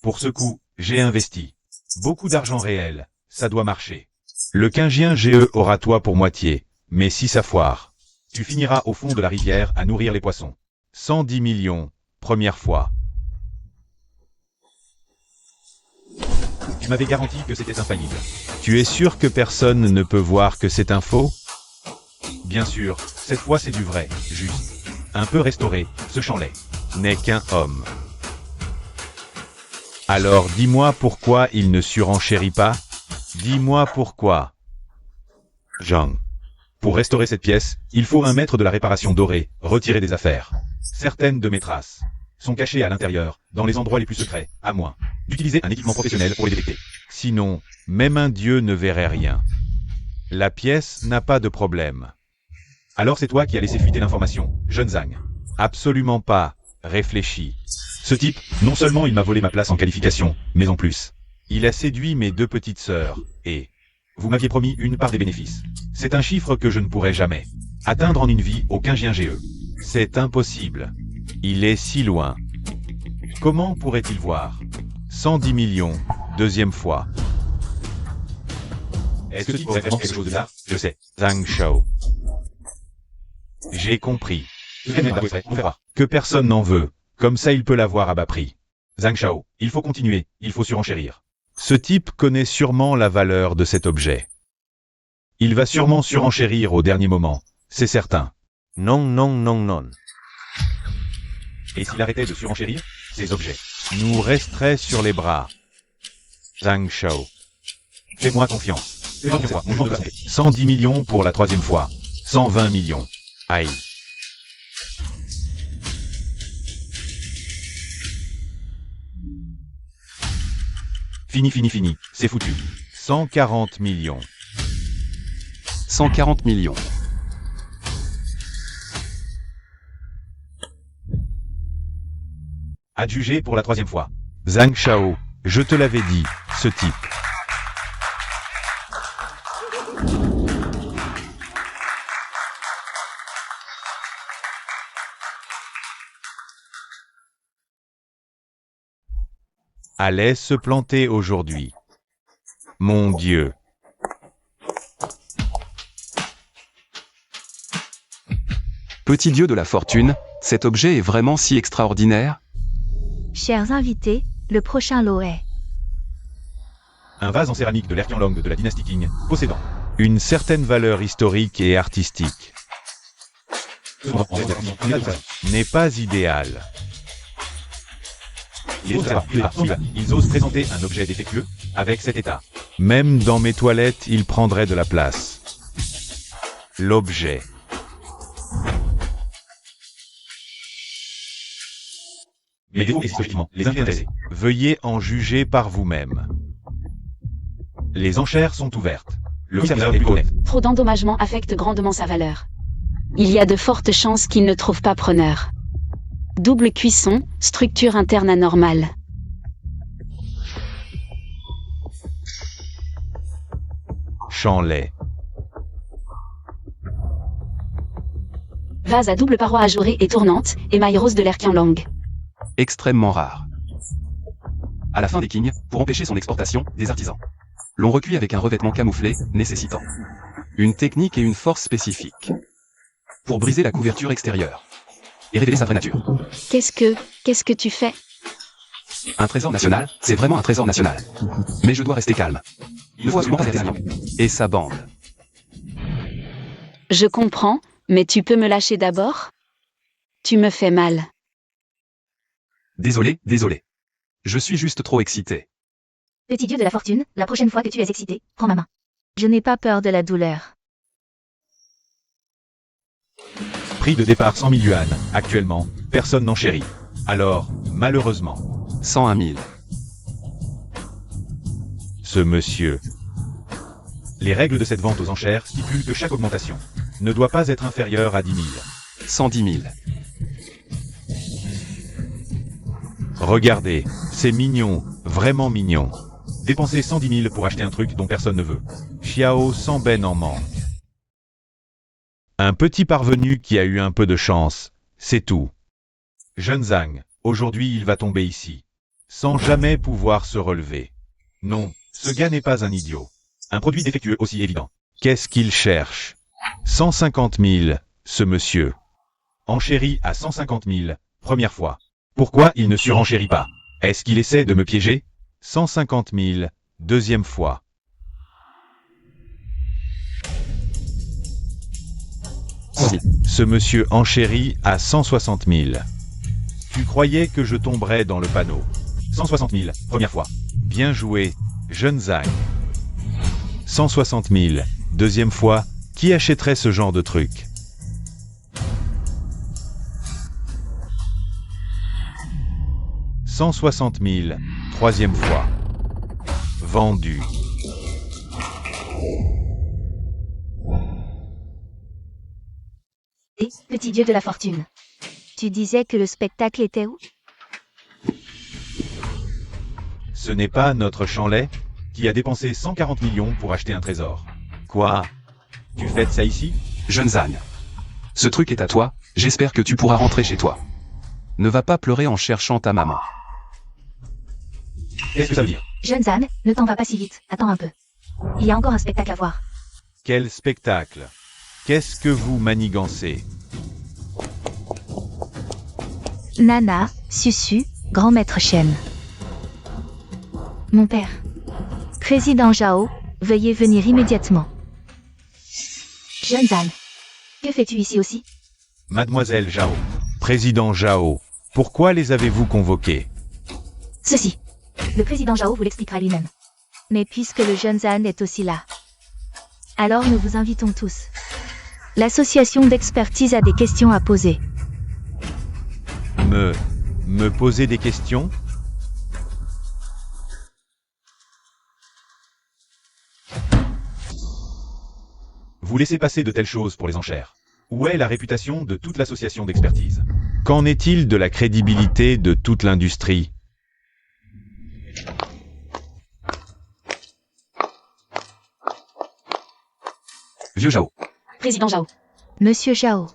Pour ce coup, j'ai investi. Beaucoup d'argent réel, ça doit marcher. Le Quingien GE aura toi pour moitié, mais si ça foire, tu finiras au fond de la rivière à nourrir les poissons. 110 millions, première fois. Tu m'avais garanti que c'était infaillible. Tu es sûr que personne ne peut voir que c'est un faux? Bien sûr, cette fois c'est du vrai, juste. Un peu restauré, ce Chanley n'est qu'un homme. Alors dis-moi pourquoi il ne surenchérit pas? Dis-moi pourquoi. Zhang. Pour restaurer cette pièce, il faut un maître de la réparation dorée, retirer des affaires. Certaines de mes traces sont cachées à l'intérieur, dans les endroits les plus secrets, à moins d'utiliser un équipement professionnel pour les détecter. Sinon, même un dieu ne verrait rien. La pièce n'a pas de problème. Alors c'est toi qui as laissé fuiter l'information, jeune Zhang. Absolument pas, réfléchis. Ce type, non seulement il m'a volé ma place en qualification, mais en plus, il a séduit mes 2 petites sœurs, et vous m'aviez promis une part des bénéfices. C'est un chiffre que je ne pourrai jamais atteindre en une vie au Quingien GE. C'est impossible. Il est si loin. Comment pourrait-il voir? 110 millions, deuxième fois. Est-ce que tu pourrais faire quelque chose de ça? Je sais. Zhang Shao. J'ai compris. On verra. Que personne n'en veut. Comme ça il peut l'avoir à bas prix. Zhang Shao, il faut continuer, il faut surenchérir. Ce type connaît sûrement la valeur de cet objet. Il va sûrement surenchérir au dernier moment, c'est certain. Non, non, non, non. Et s'il arrêtait de surenchérir, ces objets nous resteraient sur les bras. Zhang Shao. Fais-moi confiance. Fais-moi confiance, mon jour de la santé. 110 millions pour la 3e fois. 120 millions. Aïe. Fini, c'est foutu. 140 millions. 140 millions. Adjugé pour la 3e fois. Zhang Shao, je te l'avais dit, ce type. Allait se planter aujourd'hui. Mon Dieu. Petit dieu de la fortune, cet objet est vraiment si extraordinaire? Chers invités, le prochain lot est Un vase en céramique de l'Erkianlong de la dynastie Qing, possédant une certaine valeur historique et artistique. N'est pas idéal. Ils osent présenter un objet défectueux avec cet état. Même dans mes toilettes, il prendrait de la place. L'objet. Les défauts existent effectivement, les intéressés. Veuillez en juger par vous-même. Les enchères sont ouvertes. Le serveur est plutôt honnête. Trop d'endommagement affecte grandement sa valeur. Il y a de fortes chances qu'il ne trouve pas preneur. Double cuisson, structure interne anormale. Chanley. Vase à double paroi ajourée et tournante, émail rose de l'Erkianlong. Extrêmement rare. À la fin des Qing, pour empêcher son exportation, des artisans l'ont recuit avec un revêtement camouflé, nécessitant une technique et une force spécifiques pour briser la couverture extérieure et révéler sa vraie nature. Qu'est-ce que tu fais? Un trésor national, c'est vraiment un trésor national. Mais je dois rester calme. Il faut absolument passer à et sa bande. Je comprends, mais tu peux me lâcher d'abord? Tu me fais mal. Désolé. Je suis juste trop excité. Petit dieu de la fortune, la prochaine fois que tu es excité, prends ma main. Je n'ai pas peur de la douleur. Prix de départ 100 000 yuan. Actuellement, personne n'en chérit. Alors, malheureusement, 101 000. ce monsieur. Les règles de cette vente aux enchères stipulent que chaque augmentation ne doit pas être inférieure à 10 000. 110 000. Regardez, c'est mignon, vraiment mignon. Dépenser 110 000 pour acheter un truc dont personne ne veut. Xiao sans Ben en manque. Un petit parvenu qui a eu un peu de chance, c'est tout. Jeune Zhang, aujourd'hui il va tomber ici. Sans jamais pouvoir se relever. Non, ce gars n'est pas un idiot. Un produit défectueux aussi évident. Qu'est-ce qu'il cherche? 150 000, ce monsieur. Enchéri à 150 000, première fois. Pourquoi il ne surenchérit pas? Est-ce qu'il essaie de me piéger? 150 000, deuxième fois. Ce monsieur enchérit à 160 000. Tu croyais que je tomberais dans le panneau. 160 000, première fois. Bien joué, jeune Zhang. 160 000, deuxième fois. Qui achèterait ce genre de truc? « 160 000, troisième fois. Vendu. Et, petit dieu de la fortune. Tu disais que le spectacle était où? Ce n'est pas notre Chanlay qui a dépensé 140 millions pour acheter un trésor. Quoi? Tu fêtes ça ici? Jeune Zhang. Ce truc est à toi, j'espère que tu pourras rentrer chez toi. Ne va pas pleurer en cherchant ta maman. Qu'est-ce que ça veut dire? Jeune Zan, ne t'en va pas si vite, attends un peu. Il y a encore un spectacle à voir. Quel spectacle? Qu'est-ce que vous manigancez? Nana, Susu, grand maître Shen. Mon père. Président Zhao, veuillez venir immédiatement. Jeune Zan. Que fais-tu ici aussi? Mademoiselle Zhao. Président Zhao. Pourquoi les avez-vous convoqués? Ceci. Le président Zhao vous l'expliquera lui-même. Mais puisque le jeune Zan est aussi là. Alors nous vous invitons tous. L'association d'expertise a des questions à poser. Me poser des questions? Vous laissez passer de telles choses pour les enchères. Où est la réputation de toute l'association d'expertise? Qu'en est-il de la crédibilité de toute l'industrie? Vieux Zhao. Président Zhao. Monsieur Zhao.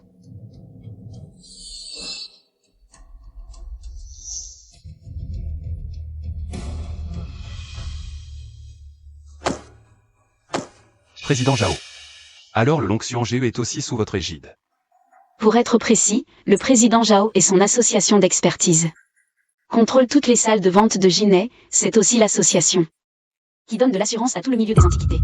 Président Zhao. Alors le Longxian GE est aussi sous votre égide. Pour être précis, le président Zhao et son association d'expertise contrôle toutes les salles de vente de Jinei, c'est aussi l'association qui donne de l'assurance à tout le milieu des antiquités.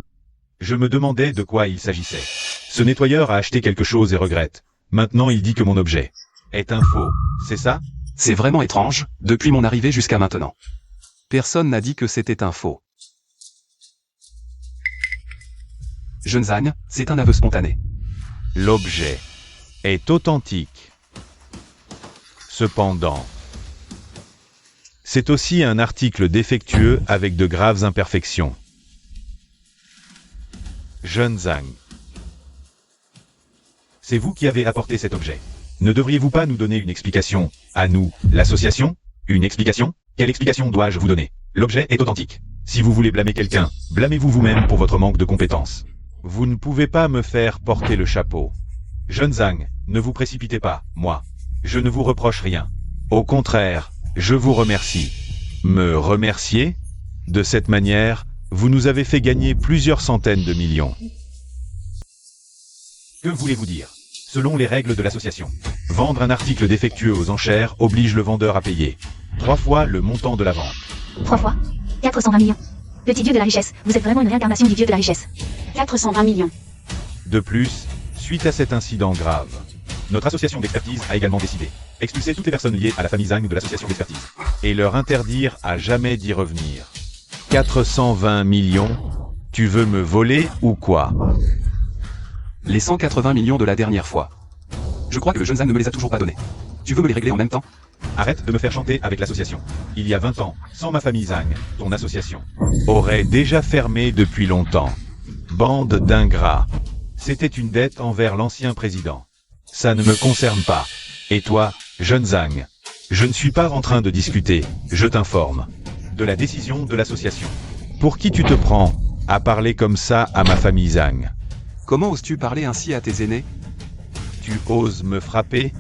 Je me demandais de quoi il s'agissait. Ce nettoyeur a acheté quelque chose et regrette. Maintenant il dit que mon objet est un faux, c'est ça? C'est vraiment étrange, depuis mon arrivée jusqu'à maintenant. Personne n'a dit que c'était un faux. Jeune Zhang, c'est un aveu spontané. L'objet est authentique. Cependant, c'est aussi un article défectueux avec de graves imperfections. Jeune Zhang. C'est vous qui avez apporté cet objet. Ne devriez-vous pas nous donner une explication, à nous, l'association? Une explication? Quelle explication dois-je vous donner? L'objet est authentique. Si vous voulez blâmer quelqu'un, blâmez-vous vous-même pour votre manque de compétences. Vous ne pouvez pas me faire porter le chapeau. Jeune Zhang, ne vous précipitez pas, moi. Je ne vous reproche rien. Au contraire, je vous remercie. Me remercier? De cette manière, vous nous avez fait gagner plusieurs centaines de millions. Que voulez-vous dire? Selon les règles de l'association, vendre un article défectueux aux enchères oblige le vendeur à payer 3 fois le montant de la vente. 3 fois 420 millions. Petit dieu de la richesse, vous êtes vraiment une réincarnation du dieu de la richesse. 420 millions. De plus, suite à cet incident grave, notre association d'expertise a également décidé expulser toutes les personnes liées à la famille Zhang de l'association d'expertise et leur interdire à jamais d'y revenir. 420 millions? Tu veux me voler ou quoi? Les 180 millions de la dernière fois. Je crois que le jeune Zhang ne me les a toujours pas donnés. Tu veux me les régler en même temps? Arrête de me faire chanter avec l'association. Il y a 20 ans, sans ma famille Zhang, ton association aurait déjà fermé depuis longtemps. Bande d'ingrats. C'était une dette envers l'ancien président. Ça ne me concerne pas. Et toi, jeune Zhang, je ne suis pas en train de discuter, je t'informe de la décision de l'association. Pour qui tu te prends à parler comme ça à ma famille Zhang? Comment oses-tu parler ainsi à tes aînés? Tu oses me frapper?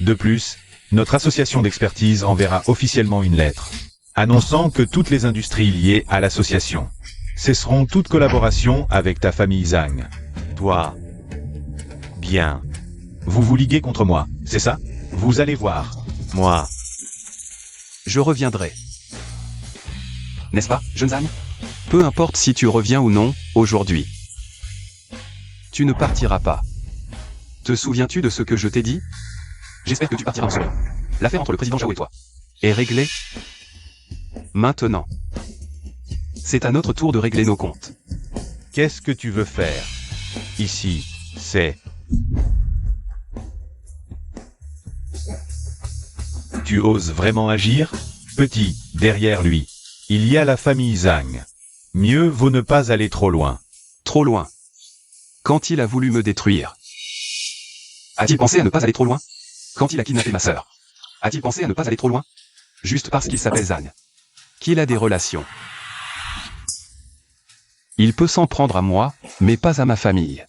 De plus, notre association d'expertise enverra officiellement une lettre, annonçant que toutes les industries liées à l'association cesseront toute collaboration avec ta famille Zhang. Toi. Bien. Vous vous liguez contre moi, c'est ça? Vous allez voir. Moi. Je reviendrai. N'est-ce pas, jeune Zhang? Peu importe si tu reviens ou non, aujourd'hui. Tu ne partiras pas. Te souviens-tu de ce que je t'ai dit? J'espère que tu partiras en second. L'affaire entre le président Zhao et toi est réglée. Maintenant. C'est à notre tour de régler nos comptes. Qu'est-ce que tu veux faire? Ici, c'est... Tu oses vraiment agir? Petit, derrière lui, il y a la famille Zhang. Mieux vaut ne pas aller trop loin. Trop loin. Quand il a voulu me détruire. A-t-il pensé à ne pas aller trop loin? Quand il a kidnappé ma sœur. A-t-il pensé à ne pas aller trop loin? Juste parce qu'il s'appelle Zhang. Qu'il a des relations. Il peut s'en prendre à moi, mais pas à ma famille.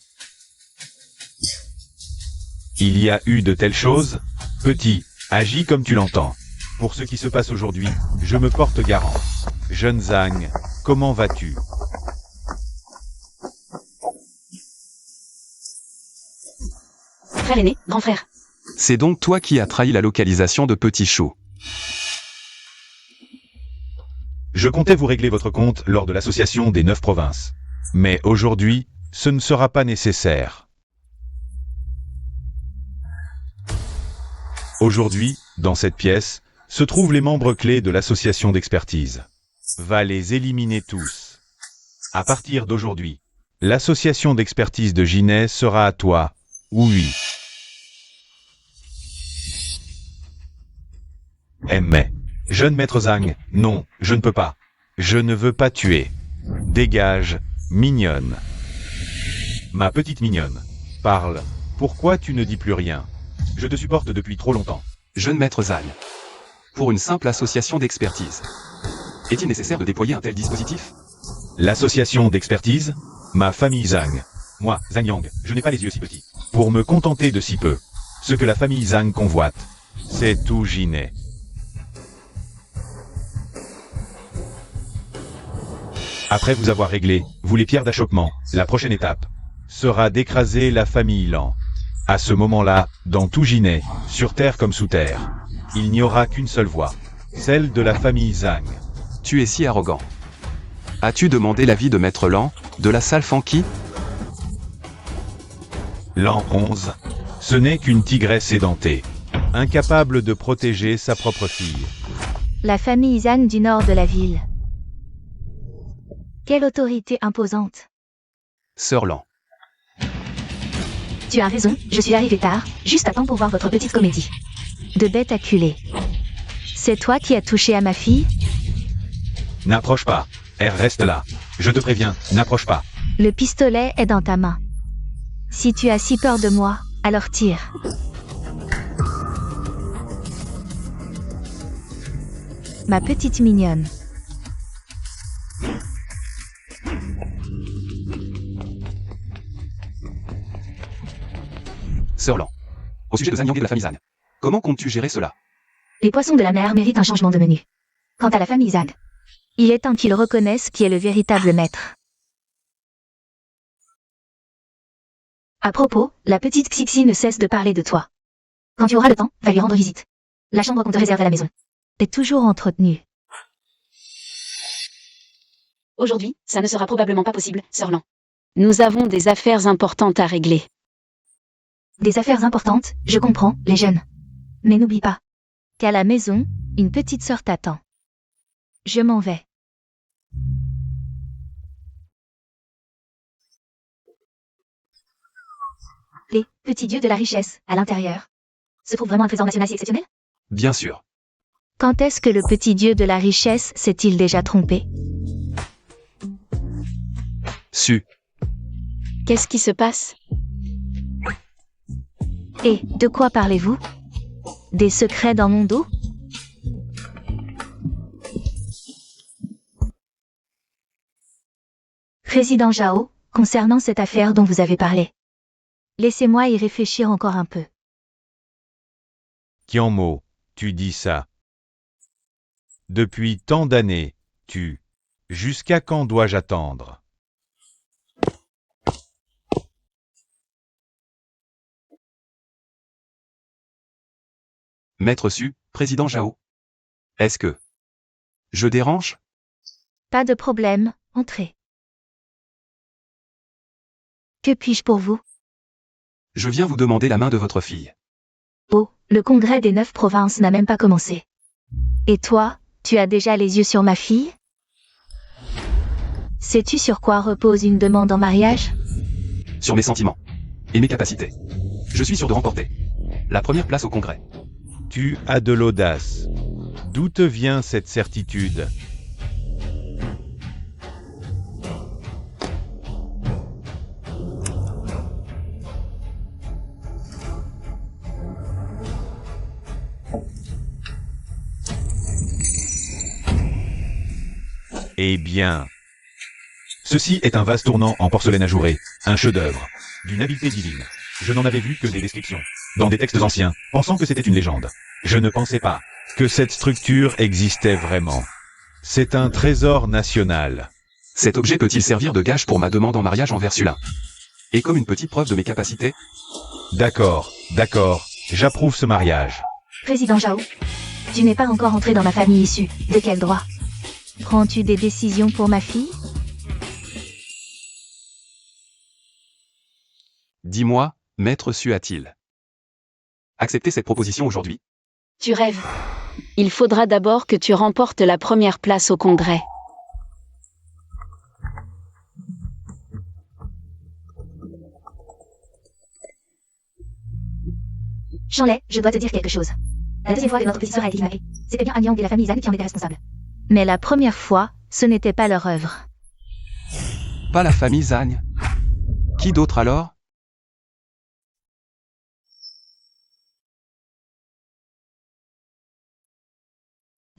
Il y a eu de telles choses? Petit, agis comme tu l'entends. Pour ce qui se passe aujourd'hui, je me porte garant. Jeune Zhang, comment vas-tu? Frère aîné, grand frère. C'est donc toi qui as trahi la localisation de Petit Chou. Je comptais vous régler votre compte lors de l'association des 9 provinces. Mais aujourd'hui, ce ne sera pas nécessaire. Aujourd'hui, dans cette pièce, se trouvent les membres clés de l'association d'expertise. Va les éliminer tous. À partir d'aujourd'hui, l'association d'expertise de Jinet sera à toi. Oui. Mais, jeune maître Zhang, non, je ne peux pas. Je ne veux pas tuer. Dégage, mignonne. Ma petite mignonne, parle. Pourquoi tu ne dis plus rien? Je te supporte depuis trop longtemps. Jeune maître Zhang. Pour une simple association d'expertise. Est-il nécessaire de déployer un tel dispositif? L'association d'expertise? Ma famille Zhang. Moi, Zhang Yang, je n'ai pas les yeux si petits. Pour me contenter de si peu. Ce que la famille Zhang convoite. C'est tout Jinet. Après vous avoir réglé, vous les pierres d'achoppement, la prochaine étape sera d'écraser la famille Lan. À ce moment-là, dans tout Jinet, sur terre comme sous terre, il n'y aura qu'une seule voix, celle de la famille Zhang. Tu es si arrogant. As-tu demandé l'avis de Maître Lan, de la salle Fanqi? L'an 11, ce n'est qu'une tigresse édentée, incapable de protéger sa propre fille. La famille Zhang du nord de la ville. Quelle autorité imposante. Sœur Lan. Tu as raison, je suis arrivé tard, juste à temps pour voir votre petite comédie. De bête acculée. C'est toi qui as touché à ma fille? N'approche pas, elle reste là. Je te préviens, n'approche pas. Le pistolet est dans ta main. Si tu as si peur de moi, alors tire. Ma petite mignonne. Sœur Lan. Au sujet de Zhang Yang et de la famille Zhang. Comment comptes-tu gérer cela? Les poissons de la mer méritent un changement de menu. Quant à la famille Zhang, Il est temps qu'ils reconnaissent qui est le véritable maître. à propos, la petite Xixi ne cesse de parler de toi. Quand tu auras le temps, va lui rendre visite. La chambre qu'on te réserve à la maison. Est toujours entretenu. Aujourd'hui, ça ne sera probablement pas possible, Sœur Lan. Nous avons des affaires importantes à régler. Des affaires importantes, je comprends, les jeunes. Mais n'oublie pas. Qu'à la maison, une petite sœur t'attend. Je m'en vais. Les petits dieux de la richesse, à l'intérieur. Se trouve vraiment un trésor national si exceptionnel? Bien sûr. Quand est-ce que le petit dieu de la richesse s'est-il déjà trompé? Su. Qu'est-ce qui se passe? Et de quoi parlez-vous? Des secrets dans mon dos? Président Zhao, concernant cette affaire dont vous avez parlé. Laissez-moi y réfléchir encore un peu. Qianmo, tu dis ça. Depuis tant d'années, Jusqu'à quand dois-je attendre? Maître Su, président Zhao. Est-ce que je dérange? Pas de problème, entrez. Que puis-je pour vous? Je viens vous demander la main de votre fille. Oh, le congrès des 9 provinces n'a même pas commencé. Et toi, tu as déjà les yeux sur ma fille? Sais-tu sur quoi repose une demande en mariage? Sur mes sentiments. Et mes capacités. Je suis sûr de remporter la première place au congrès. Tu as de l'audace. D'où te vient cette certitude? Eh bien, ceci est un vase tournant en porcelaine ajourée, un chef-d'œuvre, d'une habileté divine. Je n'en avais vu que des descriptions, dans des textes anciens, pensant que c'était une légende. Je ne pensais pas que cette structure existait vraiment. C'est un trésor national. Cet objet peut-il servir de gage pour ma demande en mariage envers Sulin? Et comme une petite preuve de mes capacités? D'accord, j'approuve ce mariage. Président Zhao, tu n'es pas encore entré dans ma famille issue. De quel droit? Prends-tu des décisions pour ma fille? Dis-moi, maître Su a-t-il accepté cette proposition aujourd'hui? Tu rêves. Il faudra d'abord que tu remportes la première place au congrès. Shanlai, je dois te dire quelque chose. La deuxième fois que notre petit sœur a été kidnappée, c'était bien Han Yang et la famille Zhang qui en étaient responsables. Mais la première fois, ce n'était pas leur œuvre. Pas la famille Zhang. Qui d'autre alors?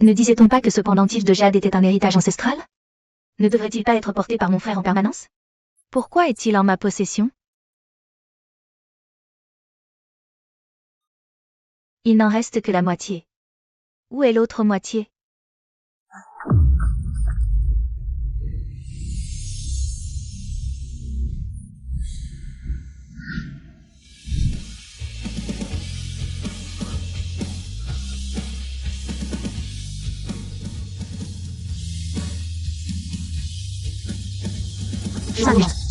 Ne disait-on pas que ce pendentif de jade était un héritage ancestral? Ne devrait-il pas être porté par mon frère en permanence? Pourquoi est-il en ma possession? Il n'en reste que la moitié. Où est l'autre moitié? Changement.